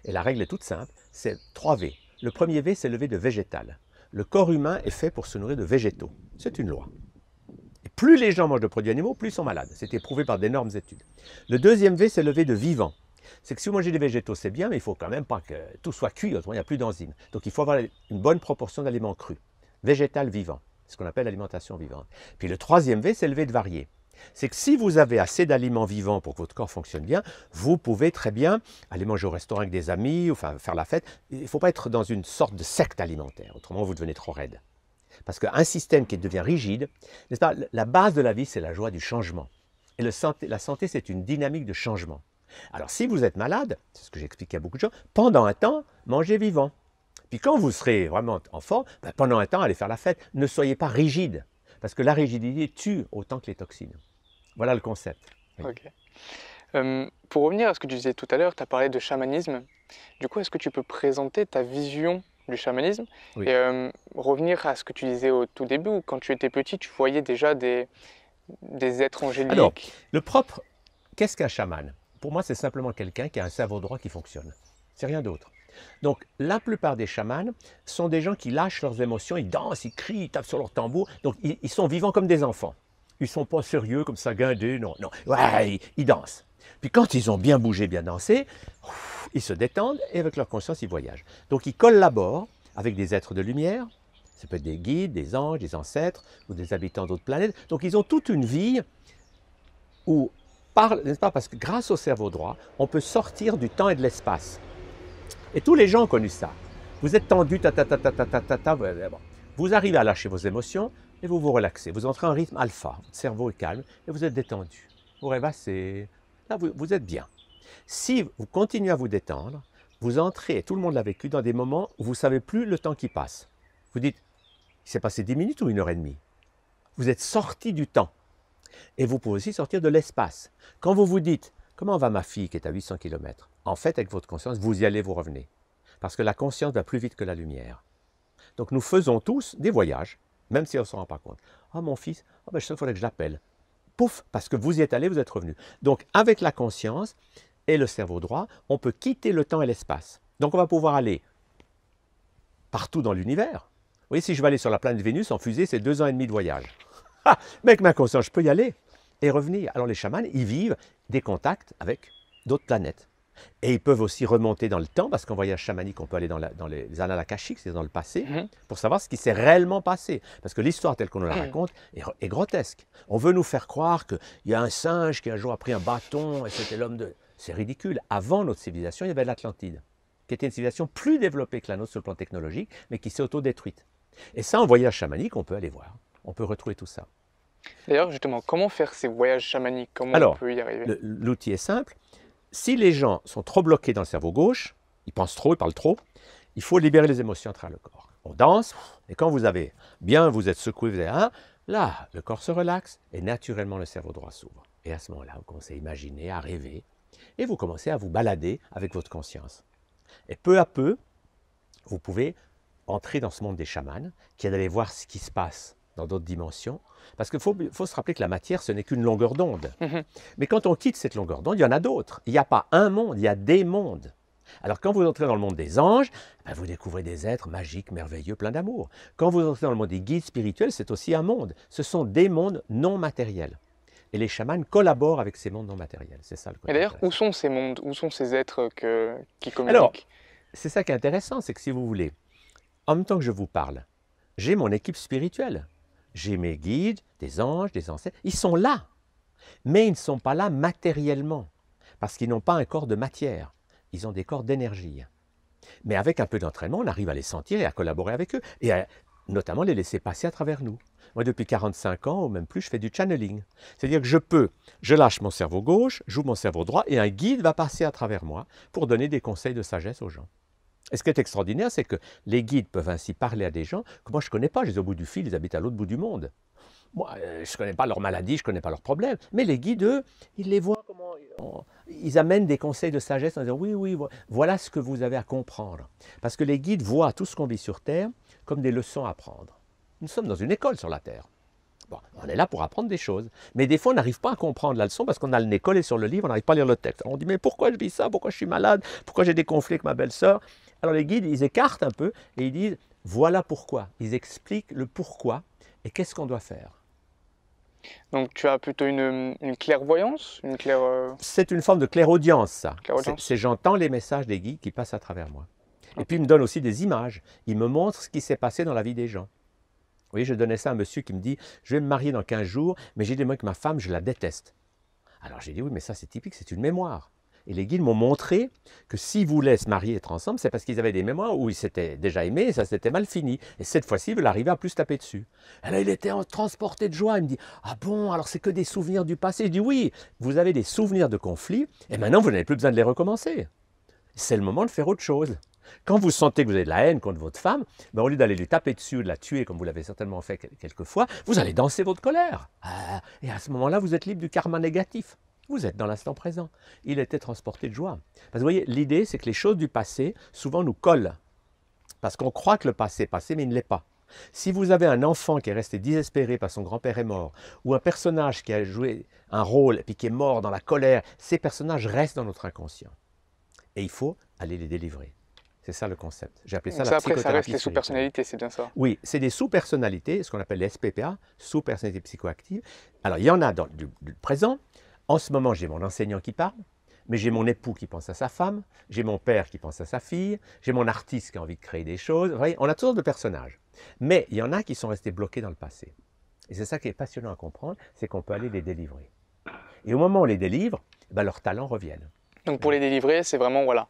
Et la règle est toute simple, c'est 3 V. Le premier V, c'est le V de végétal. Le corps humain est fait pour se nourrir de végétaux. C'est une loi. Et plus les gens mangent de produits animaux, plus ils sont malades. C'est éprouvé par d'énormes études. Le deuxième V, c'est le V de vivant. C'est que si vous mangez des végétaux, c'est bien, mais il ne faut quand même pas que tout soit cuit, autrement il n'y a plus d'enzymes. Donc il faut avoir une bonne proportion d'aliments crus. Végétal vivant, c'est ce qu'on appelle l'alimentation vivante. Puis le troisième V, c'est le V de varié. C'est que si vous avez assez d'aliments vivants pour que votre corps fonctionne bien, vous pouvez très bien aller manger au restaurant avec des amis, enfin faire la fête. Il ne faut pas être dans une sorte de secte alimentaire, autrement vous devenez trop raide. Parce qu'un système qui devient rigide, n'est-ce pas, la base de la vie, c'est la joie du changement. Et la santé, c'est une dynamique de changement. Alors si vous êtes malade, c'est ce que j'explique à beaucoup de gens, pendant un temps, mangez vivant. Puis quand vous serez vraiment en forme, pendant un temps, allez faire la fête. Ne soyez pas rigide, parce que la rigidité tue autant que les toxines. Voilà le concept. Oui. Ok. Pour revenir à ce que tu disais tout à l'heure, tu as parlé de chamanisme. Du coup, est-ce que tu peux présenter ta vision du chamanisme Oui. et revenir à ce que tu disais au tout début, où quand tu étais petit, tu voyais déjà des des êtres Alors, angéliques? le propre, qu'est-ce qu'un chaman? Pour moi, c'est simplement quelqu'un qui a un cerveau droit qui fonctionne. C'est rien d'autre. Donc, la plupart des chamans sont des gens qui lâchent leurs émotions, ils dansent, ils crient, ils tapent sur leur tambour. Donc, ils sont vivants comme des enfants. Ils ne sont pas sérieux comme ça, guindés, non, non. Ouais, ils dansent. Puis quand ils ont bien bougé, bien dansé, ils se détendent et avec leur conscience, ils voyagent. Donc, ils collaborent avec des êtres de lumière. Ça peut être des guides, des anges, des ancêtres ou des habitants d'autres planètes. Donc, ils ont toute une vie où, n'est-ce pas, parce que grâce au cerveau droit, on peut sortir du temps et de l'espace. Et tous les gens ont connu ça. Vous êtes tendu, bon. Vous arrivez à lâcher vos émotions et vous vous relaxez. Vous entrez en rythme alpha, votre cerveau est calme et vous êtes détendu. Vous rêvassez, là vous êtes bien. Si vous continuez à vous détendre, vous entrez, et tout le monde l'a vécu, dans des moments où vous ne savez plus le temps qui passe. Vous dites, il s'est passé 10 minutes ou 1 heure et demie. Vous êtes sorti du temps. Et vous pouvez aussi sortir de l'espace. Quand vous vous dites, comment va ma fille qui est à 800 km? En fait, avec votre conscience, vous y allez, vous revenez. Parce que la conscience va plus vite que la lumière. Donc nous faisons tous des voyages, même si on ne s'en rend pas compte. « Ah, mon fils, oh, ben, je sais qu'il faudrait que je l'appelle. » Pouf, parce que vous y êtes allé, vous êtes revenu. Donc avec la conscience et le cerveau droit, on peut quitter le temps et l'espace. Donc on va pouvoir aller partout dans l'univers. Vous voyez, si je vais aller sur la planète Vénus en fusée, c'est 2 ans et demi de voyage. Ah, mais avec ma conscience, je peux y aller et revenir. Alors les chamans, ils vivent des contacts avec d'autres planètes. Et ils peuvent aussi remonter dans le temps, parce qu'en voyage chamanique, on peut aller dans les annales akashiques, c'est-à-dire dans le passé, pour savoir ce qui s'est réellement passé. Parce que l'histoire telle qu'on nous la raconte est grotesque. On veut nous faire croire qu'il y a un singe qui un jour a pris un bâton et c'était l'homme de... C'est ridicule. Avant notre civilisation, il y avait l'Atlantide, qui était une civilisation plus développée que la nôtre sur le plan technologique, mais qui s'est autodétruite. Et ça, en voyage chamanique, on peut aller voir. On peut retrouver tout ça. D'ailleurs, justement, comment faire ces voyages chamaniques? Comment Alors, on peut y arriver? l'outil est simple. Si les gens sont trop bloqués dans le cerveau gauche, ils pensent trop, ils parlent trop, il faut libérer les émotions à travers le corps. On danse, et quand vous avez bien, vous êtes secoué, vous avez un, là, le corps se relaxe, et naturellement, le cerveau droit s'ouvre. Et à ce moment-là, vous commencez à imaginer, à rêver, et vous commencez à vous balader avec votre conscience. Et peu à peu, vous pouvez entrer dans ce monde des chamans, qui est d'aller voir ce qui se passe dans d'autres dimensions, parce qu'il faut se rappeler que la matière, ce n'est qu'une longueur d'onde. Mais quand on quitte cette longueur d'onde, il y en a d'autres. Il n'y a pas un monde, il y a des mondes. Alors quand vous entrez dans le monde des anges, ben vous découvrez des êtres magiques, merveilleux, pleins d'amour. Quand vous entrez dans le monde des guides spirituels, c'est aussi un monde. Ce sont des mondes non matériels. Et les chamans collaborent avec ces mondes non matériels. C'est ça le côté. Et d'ailleurs, où sont ces mondes? Où sont ces êtres qui communiquent? Alors, c'est ça qui est intéressant, c'est que si vous voulez, en même temps que je vous parle, j'ai mon équipe spirituelle. J'ai mes guides, des anges, des ancêtres. Ils sont là, mais ils ne sont pas là matériellement, parce qu'ils n'ont pas un corps de matière. Ils ont des corps d'énergie. Mais avec un peu d'entraînement, on arrive à les sentir et à collaborer avec eux, et à notamment les laisser passer à travers nous. Moi, depuis 45 ans, ou même plus, je fais du channeling. C'est-à-dire que je lâche mon cerveau gauche, j'ouvre mon cerveau droit, et un guide va passer à travers moi pour donner des conseils de sagesse aux gens. Et ce qui est extraordinaire, c'est que les guides peuvent ainsi parler à des gens que moi je ne connais pas, je les ai au bout du fil, ils habitent à l'autre bout du monde. Moi, je ne connais pas leurs maladies, je ne connais pas leurs problèmes, mais les guides, eux, ils les voient comment... Ils amènent des conseils de sagesse en disant oui, oui, voilà ce que vous avez à comprendre. Parce que les guides voient tout ce qu'on vit sur Terre comme des leçons à apprendre. Nous sommes dans une école sur la Terre. Bon, on est là pour apprendre des choses. Mais des fois, on n'arrive pas à comprendre la leçon parce qu'on a le nez collé sur le livre, on n'arrive pas à lire le texte. Alors on dit, mais pourquoi je vis ça? Pourquoi je suis malade? Pourquoi j'ai des conflits avec ma belle-sœur? Alors les guides, ils écartent un peu et ils disent, voilà pourquoi. Ils expliquent le pourquoi et qu'est-ce qu'on doit faire. Donc tu as plutôt une clairvoyance, C'est une forme de clairaudience, ça. Clairaudience. C'est j'entends les messages des guides qui passent à travers moi. Et puis ils me donnent aussi des images. Ils me montrent ce qui s'est passé dans la vie des gens. Vous voyez, je donnais ça à un monsieur qui me dit, je vais me marier dans 15 jours, mais j'ai dit moi que ma femme, je la déteste. Alors j'ai dit, oui, mais ça c'est typique, c'est une mémoire. Et les guides m'ont montré que s'ils voulaient se marier et être ensemble, c'est parce qu'ils avaient des mémoires où ils s'étaient déjà aimés et ça s'était mal fini. Et cette fois-ci, ils veulent arriver à plus taper dessus. Et là, il était transporté de joie. Il me dit, ah bon, alors c'est que des souvenirs du passé. Je dis, oui, vous avez des souvenirs de conflits et maintenant, vous n'avez plus besoin de les recommencer. C'est le moment de faire autre chose. Quand vous sentez que vous avez de la haine contre votre femme, ben au lieu d'aller lui taper dessus, de la tuer comme vous l'avez certainement fait quelquefois, vous allez danser votre colère. Et à ce moment-là, vous êtes libre du karma négatif. Vous êtes dans l'instant présent. Il était transporté de joie. Parce que vous voyez, l'idée, c'est que les choses du passé, souvent, nous collent. Parce qu'on croit que le passé est passé, mais il ne l'est pas. Si vous avez un enfant qui est resté désespéré parce que son grand-père est mort, ou un personnage qui a joué un rôle et puis qui est mort dans la colère, ces personnages restent dans notre inconscient. Et il faut aller les délivrer. C'est ça le concept. J'ai appelé ça Donc la ça, après, ça reste psychothérapie les spirituelle. sous-personnalités, c'est bien ça. Oui, c'est des sous-personnalités, ce qu'on appelle les SPPA, sous-personnalités psychoactives. Alors, il y en a dans du présent. En ce moment, j'ai mon enseignant qui parle, mais j'ai mon époux qui pense à sa femme, j'ai mon père qui pense à sa fille, j'ai mon artiste qui a envie de créer des choses. Vous voyez, on a toutes sortes de personnages. Mais il y en a qui sont restés bloqués dans le passé. Et c'est ça qui est passionnant à comprendre, c'est qu'on peut aller les délivrer. Et au moment où on les délivre, ben, leurs talents reviennent. Donc pour les délivrer, c'est vraiment, voilà.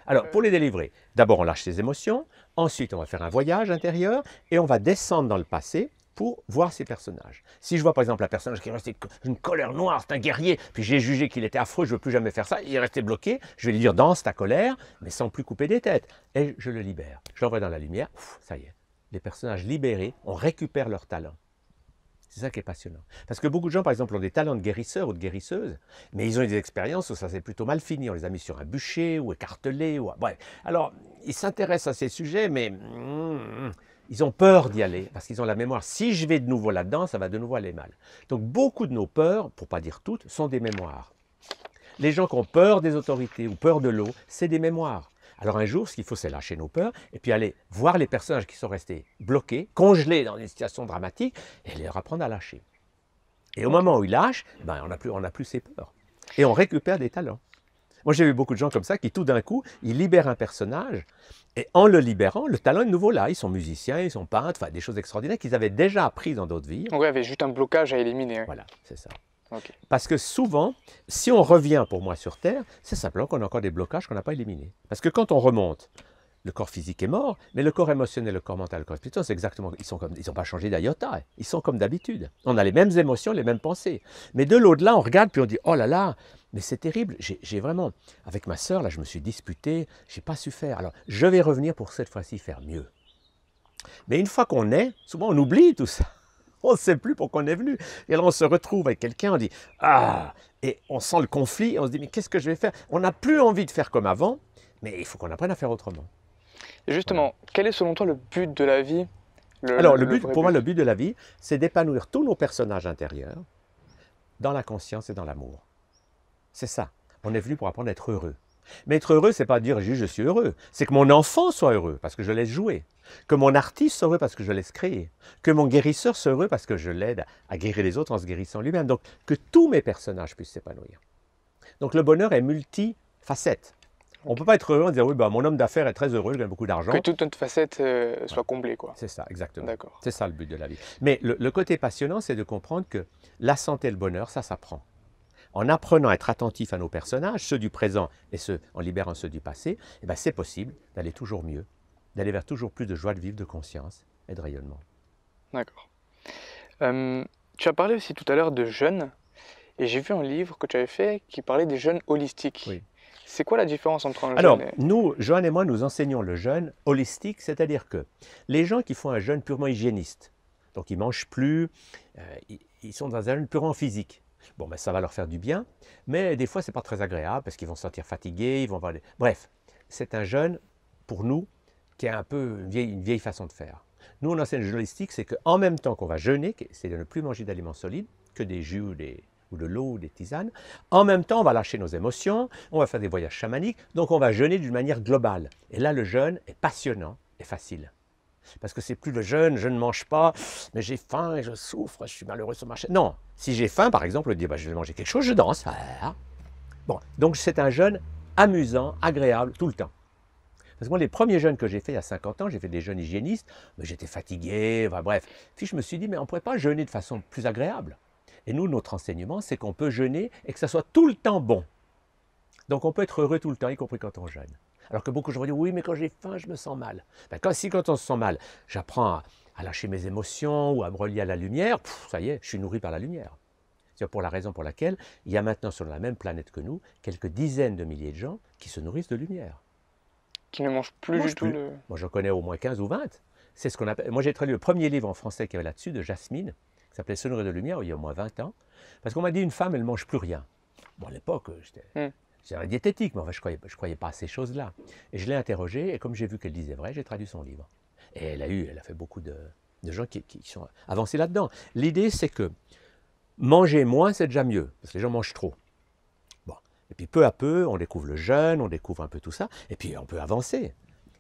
Alors, pour les délivrer, d'abord on lâche ses émotions, ensuite on va faire un voyage intérieur et on va descendre dans le passé pour voir ces personnages. Si je vois par exemple un personnage qui est resté une colère noire, c'est un guerrier, puis j'ai jugé qu'il était affreux, je ne veux plus jamais faire ça, il est resté bloqué, je vais lui dire danse ta colère, mais sans plus couper des têtes. Et je le libère. Je l'envoie dans la lumière, ça y est. Les personnages libérés, on récupère leur talent. C'est ça qui est passionnant. Parce que beaucoup de gens, par exemple, ont des talents de guérisseurs ou de guérisseuses, mais ils ont eu des expériences où ça s'est plutôt mal fini. On les a mis sur un bûcher ou écartelés. Bref. Alors, ils s'intéressent à ces sujets, mais ils ont peur d'y aller parce qu'ils ont la mémoire. Si je vais de nouveau là-dedans, ça va de nouveau aller mal. Donc, beaucoup de nos peurs, pour ne pas dire toutes, sont des mémoires. Les gens qui ont peur des autorités ou peur de l'eau, c'est des mémoires. Alors un jour, ce qu'il faut, c'est lâcher nos peurs et puis aller voir les personnages qui sont restés bloqués, congelés dans une situation dramatique et leur apprendre à lâcher. Et au moment où ils lâchent, ben, on n'a plus ces peurs. Et on récupère des talents. Moi, j'ai vu beaucoup de gens comme ça qui, tout d'un coup, ils libèrent un personnage et en le libérant, le talent est de nouveau là. Ils sont musiciens, ils sont peintres, enfin, des choses extraordinaires qu'ils avaient déjà appris dans d'autres vies. Donc il y avait juste un blocage à éliminer. Voilà, c'est ça. Okay. Parce que souvent, si on revient pour moi sur Terre, c'est simplement qu'on a encore des blocages qu'on n'a pas éliminés. Parce que quand on remonte, le corps physique est mort, mais le corps émotionnel, le corps mental, le corps spirituel, c'est exactement, ils n'ont pas changé d'iota, ils sont comme d'habitude. On a les mêmes émotions, les mêmes pensées. Mais de l'au-delà, on regarde puis on dit, oh là là, mais c'est terrible, j'ai vraiment, avec ma sœur, là, je me suis disputé, je n'ai pas su faire. Alors, je vais revenir pour cette fois-ci faire mieux. Mais une fois qu'on est, souvent on oublie tout ça. On ne sait plus pourquoi on est venu. Et alors on se retrouve avec quelqu'un, on dit « Ah !» Et on sent le conflit, et on se dit « Mais qu'est-ce que je vais faire ?» On n'a plus envie de faire comme avant, mais il faut qu'on apprenne à faire autrement. Et justement, quel est selon toi le but de la vie? Alors, pour moi, le but de la vie, c'est d'épanouir tous nos personnages intérieurs dans la conscience et dans l'amour. C'est ça. On est venu pour apprendre à être heureux. Mais être heureux, ce n'est pas dire juste je suis heureux. C'est que mon enfant soit heureux parce que je laisse jouer. Que mon artiste soit heureux parce que je laisse créer. Que mon guérisseur soit heureux parce que je l'aide à guérir les autres en se guérissant lui-même. Donc, que tous mes personnages puissent s'épanouir. Donc, le bonheur est multifacette. On ne peut pas être heureux en disant, oui, ben, mon homme d'affaires est très heureux, je gagne beaucoup d'argent. Que toute notre facette soit comblée, quoi. C'est ça, exactement. D'accord. C'est ça le but de la vie. Mais le côté passionnant, c'est de comprendre que la santé et le bonheur, ça s'apprend. En apprenant à être attentif à nos personnages, ceux du présent et en libérant ceux du passé, eh ben, c'est possible d'aller toujours mieux, d'aller vers toujours plus de joie de vivre, de conscience et de rayonnement. D'accord. Tu as parlé aussi tout à l'heure de jeûne, et j'ai vu un livre que tu avais fait qui parlait des jeûnes holistiques. Oui. C'est quoi la différence entre un Alors, jeûne et... nous, Joanne et moi, nous enseignons le jeûne holistique, c'est-à-dire que les gens qui font un jeûne purement hygiéniste, donc ils ne mangent plus, ils sont dans un jeûne purement physique. Bon, ben, ça va leur faire du bien, mais des fois, ce n'est pas très agréable parce qu'ils vont se sentir fatigués, ils vont avoir des... Bref, c'est un jeûne, pour nous, qui est un peu une vieille façon de faire. Nous, on enseigne le jeûne holistique, c'est qu'en même temps qu'on va jeûner, c'est de ne plus manger d'aliments solides, que des jus ou de l'eau ou des tisanes, en même temps, on va lâcher nos émotions, on va faire des voyages chamaniques, donc on va jeûner d'une manière globale. Et là, le jeûne est passionnant et facile. Parce que c'est plus le jeûne, je ne mange pas, mais j'ai faim et je souffre, je suis malheureux sur ma chaise. Non, si j'ai faim, par exemple, on dit, bah, je vais manger quelque chose, je danse. Bon, donc c'est un jeûne amusant, agréable, tout le temps. Parce que moi, les premiers jeûnes que j'ai fait il y a 50 ans, j'ai fait des jeûnes hygiénistes, mais j'étais fatigué, enfin, bref. Puis je me suis dit, mais on ne pourrait pas jeûner de façon plus agréable. Et nous, notre enseignement, c'est qu'on peut jeûner et que ça soit tout le temps bon. Donc on peut être heureux tout le temps, y compris quand on jeûne. Alors que beaucoup de gens vont dire, oui, mais quand j'ai faim, je me sens mal. Ben, quand on se sent mal, j'apprends à lâcher mes émotions ou à me relier à la lumière, ça y est, je suis nourri par la lumière. C'est pour la raison pour laquelle il y a maintenant sur la même planète que nous, quelques dizaines de milliers de gens qui se nourrissent de lumière. Qui ne mangent plus du tout le... Moi, j'en connais au moins 15 ou 20. C'est ce qu'on appelle... Moi, j'ai traduit le premier livre en français qu'il y avait là-dessus, de Jasmine, qui s'appelait Se nourrir de lumière, il y a au moins 20 ans. Parce qu'on m'a dit, une femme, elle ne mange plus rien. Bon, à l'époque, j'étais un diététique, mais enfin, je ne croyais pas à ces choses-là. Et je l'ai interrogée, et comme j'ai vu qu'elle disait vrai, j'ai traduit son livre. Et elle a fait beaucoup de gens qui sont avancés là-dedans. L'idée, c'est que manger moins, c'est déjà mieux, parce que les gens mangent trop. Bon. Et puis peu à peu, on découvre le jeûne, on découvre un peu tout ça, et puis on peut avancer.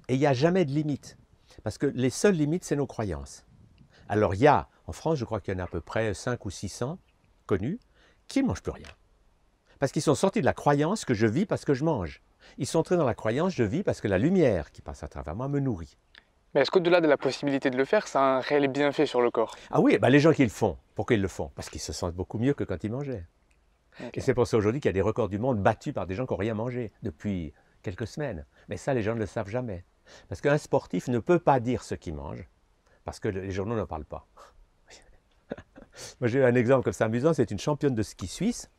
Et il n'y a jamais de limite, parce que les seules limites, c'est nos croyances. Alors il y a, en France, je crois qu'il y en a à peu près 5 ou 600 connus, qui ne mangent plus rien. Parce qu'ils sont sortis de la croyance que je vis parce que je mange. Ils sont entrés dans la croyance je vis parce que la lumière qui passe à travers moi me nourrit. Mais est-ce qu'au-delà de la possibilité de le faire, ça a un réel bienfait sur le corps? Ah oui, bah les gens qui le font, pourquoi ils le font? Parce qu'ils se sentent beaucoup mieux que quand ils mangeaient. Ok. Et c'est pour ça aujourd'hui qu'il y a des records du monde battus par des gens qui n'ont rien mangé depuis quelques semaines. Mais ça, les gens ne le savent jamais. Parce qu'un sportif ne peut pas dire ce qu'il mange, parce que les journaux n'en parlent pas. Moi, j'ai eu un exemple comme ça amusant, c'est une championne de ski suisse,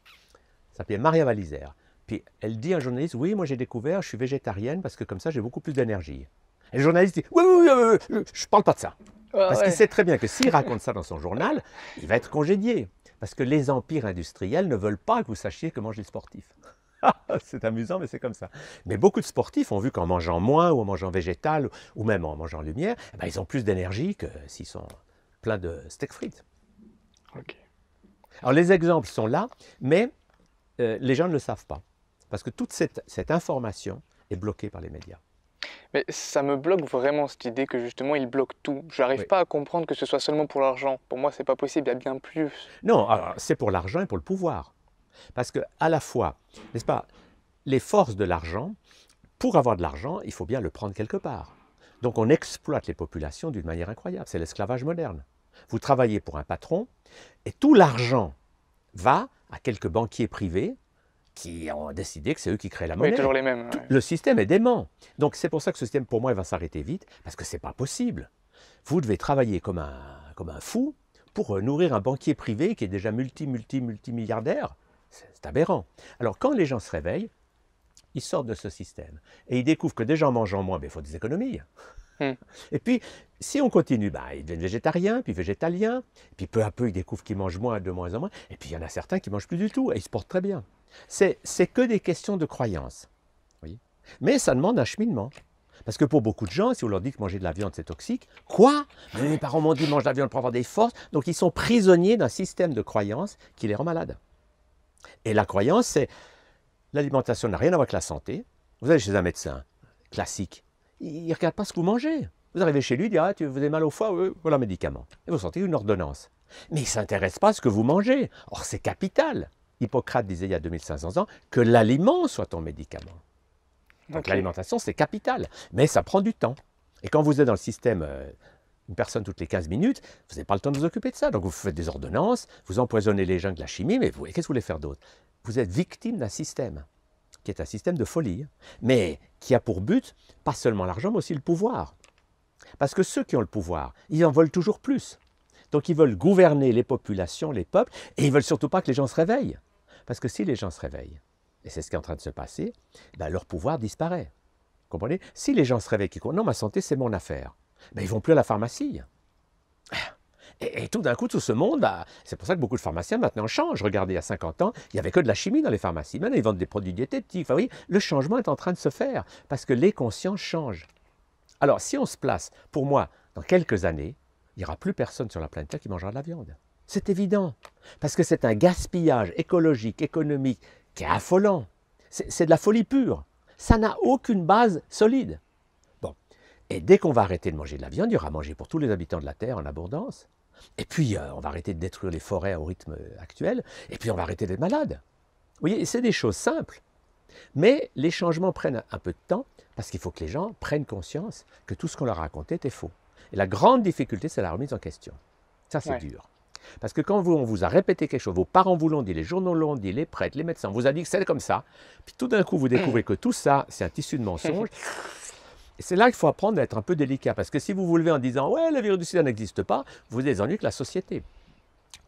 s'appelait Maria Valisère. Puis elle dit à un journaliste, oui, moi j'ai découvert, je suis végétarienne parce que comme ça j'ai beaucoup plus d'énergie. Et le journaliste dit, oui, oui, oui, je ne parle pas de ça. Ah Parce qu'il ouais. sait très bien que s'il raconte ça dans son journal, il va être congédié. Parce que les empires industriels ne veulent pas que vous sachiez que mangent les sportifs. C'est amusant, mais c'est comme ça. Mais beaucoup de sportifs ont vu qu'en mangeant moins ou en mangeant végétal ou même en mangeant lumière, eh ben, ils ont plus d'énergie que s'ils sont pleins de steak frites. Ok. Alors les exemples sont là, mais les gens ne le savent pas. Parce que toute cette information est bloquée par les médias. Mais ça me bloque vraiment cette idée que justement il bloque tout. Je n'arrive Oui. pas à comprendre que ce soit seulement pour l'argent. Pour moi, c'est pas possible, il y a bien plus. Non, c'est pour l'argent et pour le pouvoir. Parce que à la fois, n'est-ce pas, les forces de l'argent, pour avoir de l'argent, il faut bien le prendre quelque part. Donc on exploite les populations d'une manière incroyable. C'est l'esclavage moderne. Vous travaillez pour un patron et tout l'argent va à quelques banquiers privés qui ont décidé que c'est eux qui créent la Oui, monnaie. toujours les mêmes. Ouais. Le système est dément. Donc c'est pour ça que ce système, pour moi, il va s'arrêter vite, parce que ce n'est pas possible. Vous devez travailler comme un fou pour nourrir un banquier privé qui est déjà multimilliardaire. C'est aberrant. Alors quand les gens se réveillent, ils sortent de ce système. Et ils découvrent que déjà en mangeant moins, il faut des économies. Hmm. Et puis, si on continue, ils deviennent végétariens, puis végétaliens. Et puis peu à peu, ils découvrent qu'ils mangent moins, de moins en moins. Et puis il y en a certains qui ne mangent plus du tout, et ils se portent très bien. C'est que des questions de croyance. Oui. Mais ça demande un cheminement. Parce que pour beaucoup de gens, si on leur dit que manger de la viande, c'est toxique, quoi? Mais mes parents m'ont dit mange de la viande pour avoir des forces. Donc ils sont prisonniers d'un système de croyance qui les rend malades. Et la croyance, c'est l'alimentation n'a rien à voir avec la santé. Vous allez chez un médecin classique, il ne regarde pas ce que vous mangez. Vous arrivez chez lui, il dit ah, vous avez mal au foie, voilà un médicament. Et vous sortez une ordonnance. Mais il ne s'intéresse pas à ce que vous mangez. Or, c'est capital. Hippocrate disait il y a 2500 ans que l'aliment soit ton médicament. Donc Ok. l'alimentation, c'est capital. Mais ça prend du temps. Et quand vous êtes dans le système, une personne toutes les 15 minutes, vous n'avez pas le temps de vous occuper de ça. Donc vous faites des ordonnances, vous empoisonnez les gens avec la chimie, mais qu'est-ce que vous voulez faire d'autre? Vous êtes victime d'un système qui est un système de folie, mais qui a pour but pas seulement l'argent, mais aussi le pouvoir. Parce que ceux qui ont le pouvoir, ils en veulent toujours plus. Donc ils veulent gouverner les populations, les peuples, et ils ne veulent surtout pas que les gens se réveillent. Parce que si les gens se réveillent, et c'est ce qui est en train de se passer, leur pouvoir disparaît. Vous comprenez? Si les gens se réveillent, qui disent non, ma santé, c'est mon affaire, ils ne vont plus à la pharmacie. Et tout d'un coup, tout ce monde, c'est pour ça que beaucoup de pharmaciens maintenant changent. Regardez, il y a 50 ans, il n'y avait que de la chimie dans les pharmacies. Maintenant, ils vendent des produits diététiques. Enfin, oui, le changement est en train de se faire parce que les consciences changent. Alors, si on se place, pour moi, dans quelques années, il n'y aura plus personne sur la planète Terre qui mangera de la viande. C'est évident. Parce que c'est un gaspillage écologique, économique, qui est affolant. C'est de la folie pure. Ça n'a aucune base solide. Bon. Et dès qu'on va arrêter de manger de la viande, il y aura à manger pour tous les habitants de la Terre en abondance. Et puis, on va arrêter de détruire les forêts au rythme actuel. Et puis, on va arrêter d'être malade. Vous voyez, c'est des choses simples. Mais les changements prennent un peu de temps parce qu'il faut que les gens prennent conscience que tout ce qu'on leur a raconté était faux. Et la grande difficulté, c'est la remise en question. Ça, c'est dur. Parce que quand on vous a répété quelque chose, vos parents vous l'ont dit, les journaux l'ont dit, les prêtres, les médecins, on vous a dit que c'est comme ça. Puis tout d'un coup, vous découvrez que tout ça, c'est un tissu de mensonges. Et c'est là qu'il faut apprendre à être un peu délicat. Parce que si vous vous levez en disant « Ouais, le virus du sida n'existe pas », vous êtes ennuyé que la société.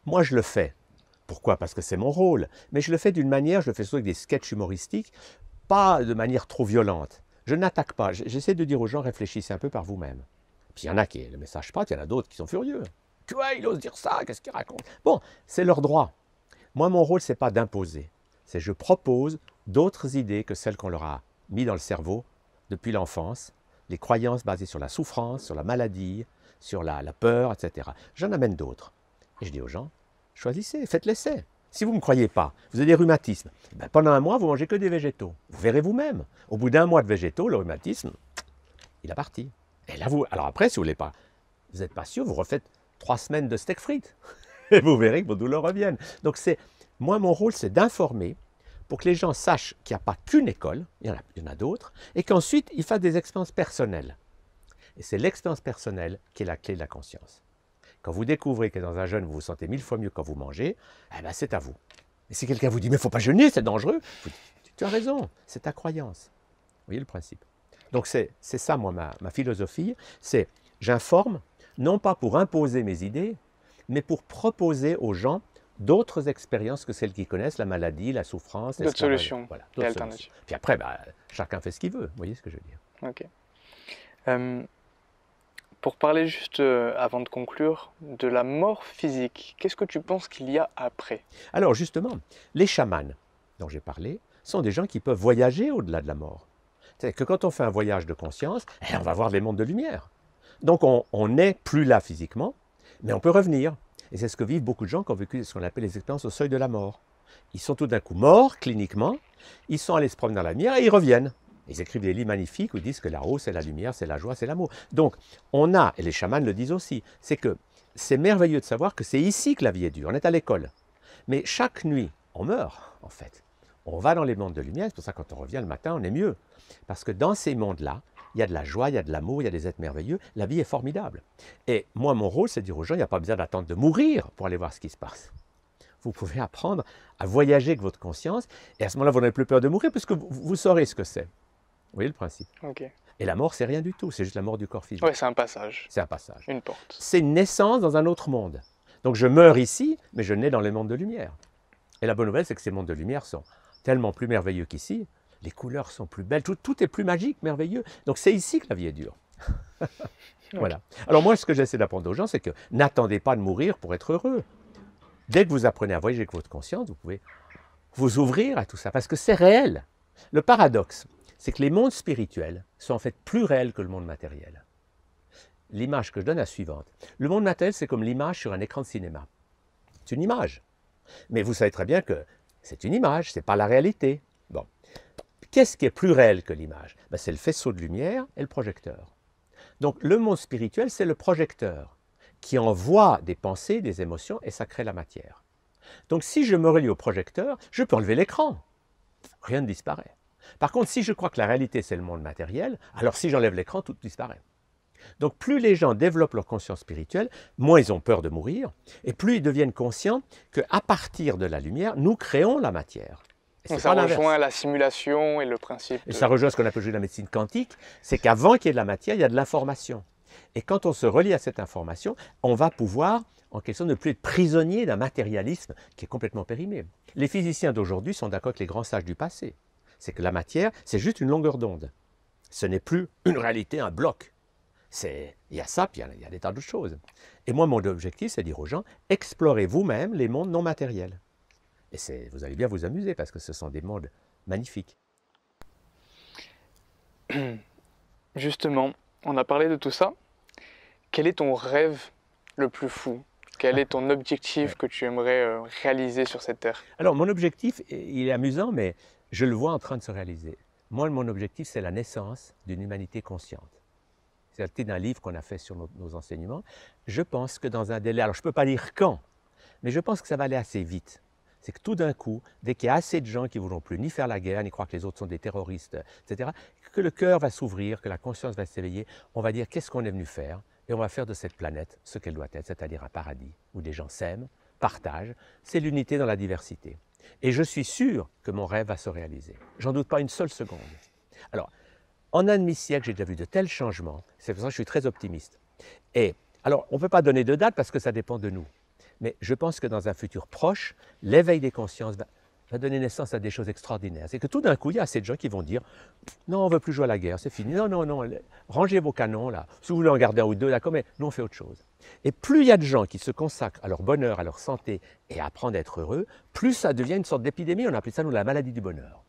Moi, je le fais. Pourquoi? Parce que c'est mon rôle. Mais je le fais d'une manière, je le fais surtout avec des sketchs humoristiques, pas de manière trop violente. Je n'attaque pas. J'essaie de dire aux gens « Réfléchissez un peu par vous-même ». Puis il y en a qui, le message passe, il y en a d'autres qui sont furieux. « Quoi, il ose dire ça? Qu'est-ce qu'il raconte ?» Bon, c'est leur droit. Moi, mon rôle, ce n'est pas d'imposer. C'est je propose d'autres idées que celles qu'on leur a mis dans le cerveau depuis l'enfance, les croyances basées sur la souffrance, sur la maladie, sur la peur, etc. J'en amène d'autres. Et je dis aux gens, choisissez, faites l'essai. Si vous ne me croyez pas, vous avez des rhumatismes, ben pendant un mois, vous mangez que des végétaux. Vous verrez vous-même. Au bout d'un mois de végétaux, le rhumatisme, il est parti. Et là, alors après, si vous voulez pas, vous n'êtes pas sûr, vous refaites 3 semaines de steak frites. Et vous verrez que vos douleurs reviennent. Donc moi, mon rôle, c'est d'informer pour que les gens sachent qu'il n'y a pas qu'une école, il y en a d'autres, et qu'ensuite, ils fassent des expériences personnelles. Et c'est l'expérience personnelle qui est la clé de la conscience. Quand vous découvrez que dans un jeûne, vous vous sentez 1000 fois mieux quand vous mangez, eh ben c'est à vous. Et si quelqu'un vous dit « mais il ne faut pas jeûner, c'est dangereux », vous dites « tu as raison, c'est ta croyance ». Vous voyez le principe. Donc c'est ça, moi, ma philosophie, c'est j'informe, non pas pour imposer mes idées, mais pour proposer aux gens d'autres expériences que celles qu'ils connaissent, la maladie, la souffrance. D'autres solutions, voilà, et alternatives. Puis après, chacun fait ce qu'il veut, vous voyez ce que je veux dire. Ok. Pour parler juste, avant de conclure, de la mort physique, qu'est-ce que tu penses qu'il y a après? Alors justement, les chamans dont j'ai parlé sont des gens qui peuvent voyager au-delà de la mort. C'est-à-dire que quand on fait un voyage de conscience, on va voir les mondes de lumière. Donc on n'est plus là physiquement, mais on peut revenir. Et c'est ce que vivent beaucoup de gens qui ont vécu ce qu'on appelle les expériences au seuil de la mort. Ils sont tout d'un coup morts, cliniquement, ils sont allés se promener dans la lumière et ils reviennent. Ils écrivent des livres magnifiques où ils disent que là-haut, c'est la lumière, c'est la joie, c'est l'amour. Donc, on a, et les chamans le disent aussi, c'est que c'est merveilleux de savoir que c'est ici que la vie est dure. On est à l'école. Mais chaque nuit, on meurt, en fait. On va dans les mondes de lumière, c'est pour ça que quand on revient le matin, on est mieux. Parce que dans ces mondes-là, il y a de la joie, il y a de l'amour, il y a des êtres merveilleux. La vie est formidable. Et moi, mon rôle, c'est de dire aux gens, il n'y a pas besoin d'attendre de mourir pour aller voir ce qui se passe. Vous pouvez apprendre à voyager avec votre conscience, et à ce moment-là, vous n'avez plus peur de mourir, puisque vous saurez ce que c'est. Vous voyez le principe? Ok. Et la mort, c'est rien du tout, c'est juste la mort du corps physique. Ouais, c'est un passage. C'est un passage. Une porte. C'est une naissance dans un autre monde. Donc je meurs ici, mais je nais dans les mondes de lumière. Et la bonne nouvelle, c'est que ces mondes de lumière sont tellement plus merveilleux qu'ici, les couleurs sont plus belles, tout est plus magique, merveilleux. Donc c'est ici que la vie est dure. Voilà. Alors moi, ce que j'essaie d'apprendre aux gens, c'est que n'attendez pas de mourir pour être heureux. Dès que vous apprenez à voyager avec votre conscience, vous pouvez vous ouvrir à tout ça, parce que c'est réel. Le paradoxe, c'est que les mondes spirituels sont en fait plus réels que le monde matériel. L'image que je donne est la suivante. Le monde matériel, c'est comme l'image sur un écran de cinéma. C'est une image. Mais vous savez très bien que c'est une image, ce n'est pas la réalité. Bon. Qu'est-ce qui est plus réel que l'image? C'est le faisceau de lumière et le projecteur. Donc le monde spirituel, c'est le projecteur qui envoie des pensées, des émotions, et ça crée la matière. Donc si je me relie au projecteur, je peux enlever l'écran. Rien ne disparaît. Par contre, si je crois que la réalité, c'est le monde matériel, alors si j'enlève l'écran, tout disparaît. Donc plus les gens développent leur conscience spirituelle, moins ils ont peur de mourir, et plus ils deviennent conscients qu'à partir de la lumière, nous créons la matière. Donc ça rejoint la simulation et le principe. Et ça rejoint ce qu'on appelle aujourd'hui la médecine quantique, c'est qu'avant qu'il y ait de la matière, il y a de l'information. Et quand on se relie à cette information, on va pouvoir, en question, ne plus être prisonnier d'un matérialisme qui est complètement périmé. Les physiciens d'aujourd'hui sont d'accord avec les grands sages du passé. C'est que la matière, c'est juste une longueur d'onde. Ce n'est plus une réalité, un bloc. Il y a ça, puis il y a des tas d'autres choses. Et moi, mon objectif, c'est de dire aux gens, explorez vous-même les mondes non matériels. Et vous allez bien vous amuser, parce que ce sont des mondes magnifiques. Justement, on a parlé de tout ça. Quel est ton rêve le plus fou? Quel est ton objectif que tu aimerais réaliser sur cette terre? Alors, mon objectif, il est amusant, mais je le vois en train de se réaliser. Moi, mon objectif, c'est la naissance d'une humanité consciente. C'est le titre d'un livre qu'on a fait sur nos enseignements. Je pense que dans un délai, alors je ne peux pas dire quand, mais je pense que ça va aller assez vite. C'est que tout d'un coup, dès qu'il y a assez de gens qui ne voudront plus ni faire la guerre, ni croire que les autres sont des terroristes, etc., que le cœur va s'ouvrir, que la conscience va s'éveiller, on va dire qu'est-ce qu'on est venu faire, et on va faire de cette planète ce qu'elle doit être, c'est-à-dire un paradis où des gens s'aiment, partagent. C'est l'unité dans la diversité. Et je suis sûr que mon rêve va se réaliser. J'en doute pas une seule seconde. Alors, en un demi-siècle, j'ai déjà vu de tels changements, c'est pour ça que je suis très optimiste. Et alors, on ne peut pas donner de date parce que ça dépend de nous. Mais je pense que dans un futur proche, l'éveil des consciences va donner naissance à des choses extraordinaires. C'est que tout d'un coup, il y a assez de gens qui vont dire « Non, on ne veut plus jouer à la guerre, c'est fini. Non, non, non, rangez vos canons là. Si vous voulez en garder un ou deux, d'accord, mais nous, on fait autre chose. » Et plus il y a de gens qui se consacrent à leur bonheur, à leur santé et à apprendre à être heureux, plus ça devient une sorte d'épidémie. On appelle ça, nous, la maladie du bonheur.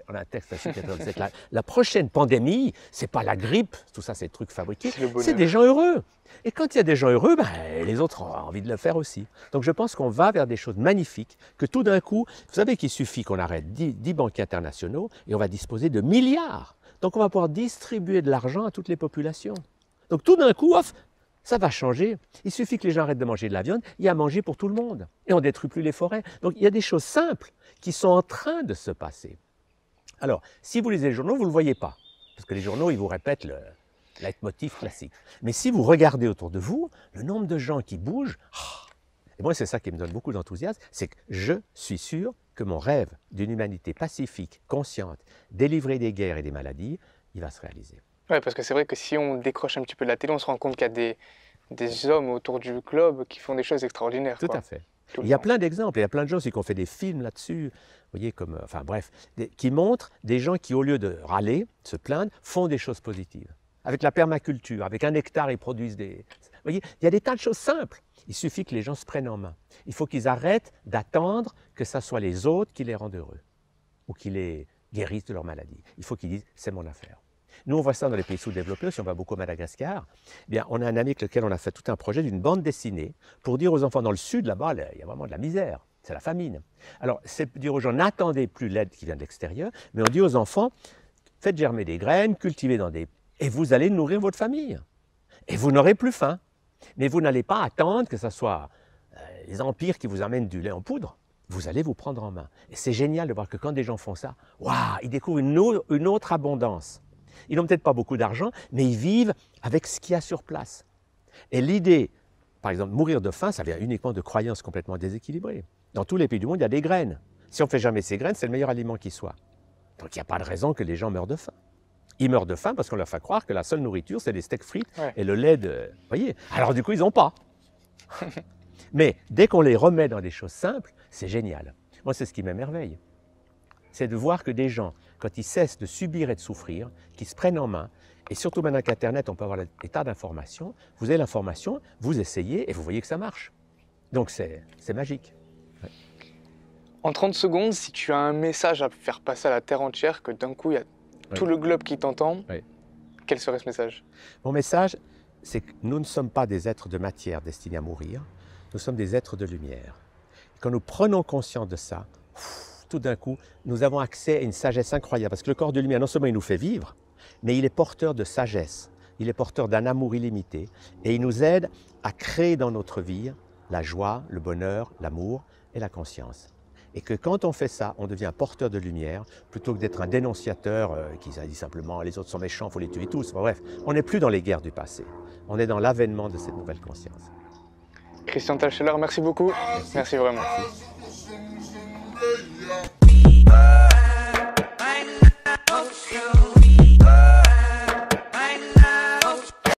On a un texte à 87. La prochaine pandémie, c'est pas la grippe, tout ça, c'est des trucs fabriqués, c'est des gens heureux. Et quand il y a des gens heureux, ben, les autres ont envie de le faire aussi. Donc je pense qu'on va vers des choses magnifiques, que tout d'un coup, vous savez qu'il suffit qu'on arrête 10 banquiers internationaux et on va disposer de milliards. Donc on va pouvoir distribuer de l'argent à toutes les populations. Donc tout d'un coup, off, ça va changer. Il suffit que les gens arrêtent de manger de la viande, il y a à manger pour tout le monde. Et on ne détruit plus les forêts. Donc il y a des choses simples qui sont en train de se passer. Alors, si vous lisez les journaux, vous ne le voyez pas. Parce que les journaux, ils vous répètent le leitmotiv classique. Mais si vous regardez autour de vous, le nombre de gens qui bougent, et moi c'est ça qui me donne beaucoup d'enthousiasme, c'est que je suis sûr que mon rêve d'une humanité pacifique, consciente, délivrée des guerres et des maladies, il va se réaliser. Oui, parce que c'est vrai que si on décroche un petit peu de la télé, on se rend compte qu'il y a des hommes autour du globe qui font des choses extraordinaires. Tout à fait. Il y a plein d'exemples, il y a plein de gens aussi qui ont fait des films là-dessus, vous voyez, comme, enfin bref, qui montrent des gens qui, au lieu de râler, se plaindre, font des choses positives. Avec la permaculture, avec un hectare, ils produisent des... Vous voyez, il y a des tas de choses simples. Il suffit que les gens se prennent en main. Il faut qu'ils arrêtent d'attendre que ce soit les autres qui les rendent heureux ou qui les guérissent de leur maladie. Il faut qu'ils disent « c'est mon affaire ». Nous, on voit ça dans les pays sous-développés, si on va beaucoup à Madagascar. Eh bien, on a un ami avec lequel on a fait tout un projet d'une bande dessinée pour dire aux enfants dans le sud, là-bas, il y a vraiment de la misère, c'est la famine. Alors, c'est dire aux gens, n'attendez plus l'aide qui vient de l'extérieur, mais on dit aux enfants, faites germer des graines, cultivez dans des... et vous allez nourrir votre famille. Et vous n'aurez plus faim. Mais vous n'allez pas attendre que ce soit les empires qui vous amènent du lait en poudre. Vous allez vous prendre en main. Et c'est génial de voir que quand des gens font ça, waouh, ils découvrent une autre abondance. Ils n'ont peut-être pas beaucoup d'argent, mais ils vivent avec ce qu'il y a sur place. Et l'idée, par exemple, mourir de faim, ça vient uniquement de croyances complètement déséquilibrées. Dans tous les pays du monde, il y a des graines. Si on ne fait jamais ces graines, c'est le meilleur aliment qui soit. Donc il n'y a pas de raison que les gens meurent de faim. Ils meurent de faim parce qu'on leur fait croire que la seule nourriture, c'est les steaks frites et le lait de... Vous voyez? Alors du coup, ils n'ont pas. Mais dès qu'on les remet dans des choses simples, c'est génial. Moi, c'est ce qui m'émerveille. C'est de voir que des gens, quand ils cessent de subir et de souffrir, qui se prennent en main, et surtout maintenant qu'Internet, on peut avoir des tas d'informations, vous avez l'information, vous essayez et vous voyez que ça marche. Donc c'est magique. Ouais. En 30 secondes, si tu as un message à faire passer à la Terre entière, que d'un coup, il y a tout le globe qui t'entend, quel serait ce message? Mon message, c'est que nous ne sommes pas des êtres de matière destinés à mourir, nous sommes des êtres de lumière. Et quand nous prenons conscience de ça, tout d'un coup, nous avons accès à une sagesse incroyable. Parce que le corps de lumière, non seulement il nous fait vivre, mais il est porteur de sagesse, il est porteur d'un amour illimité, et il nous aide à créer dans notre vie la joie, le bonheur, l'amour et la conscience. Et que quand on fait ça, on devient porteur de lumière, plutôt que d'être un dénonciateur qui dit simplement « les autres sont méchants, il faut les tuer tous ». Bref, on n'est plus dans les guerres du passé, on est dans l'avènement de cette nouvelle conscience. Christian Thalscheller, merci beaucoup. Merci vraiment. Merci.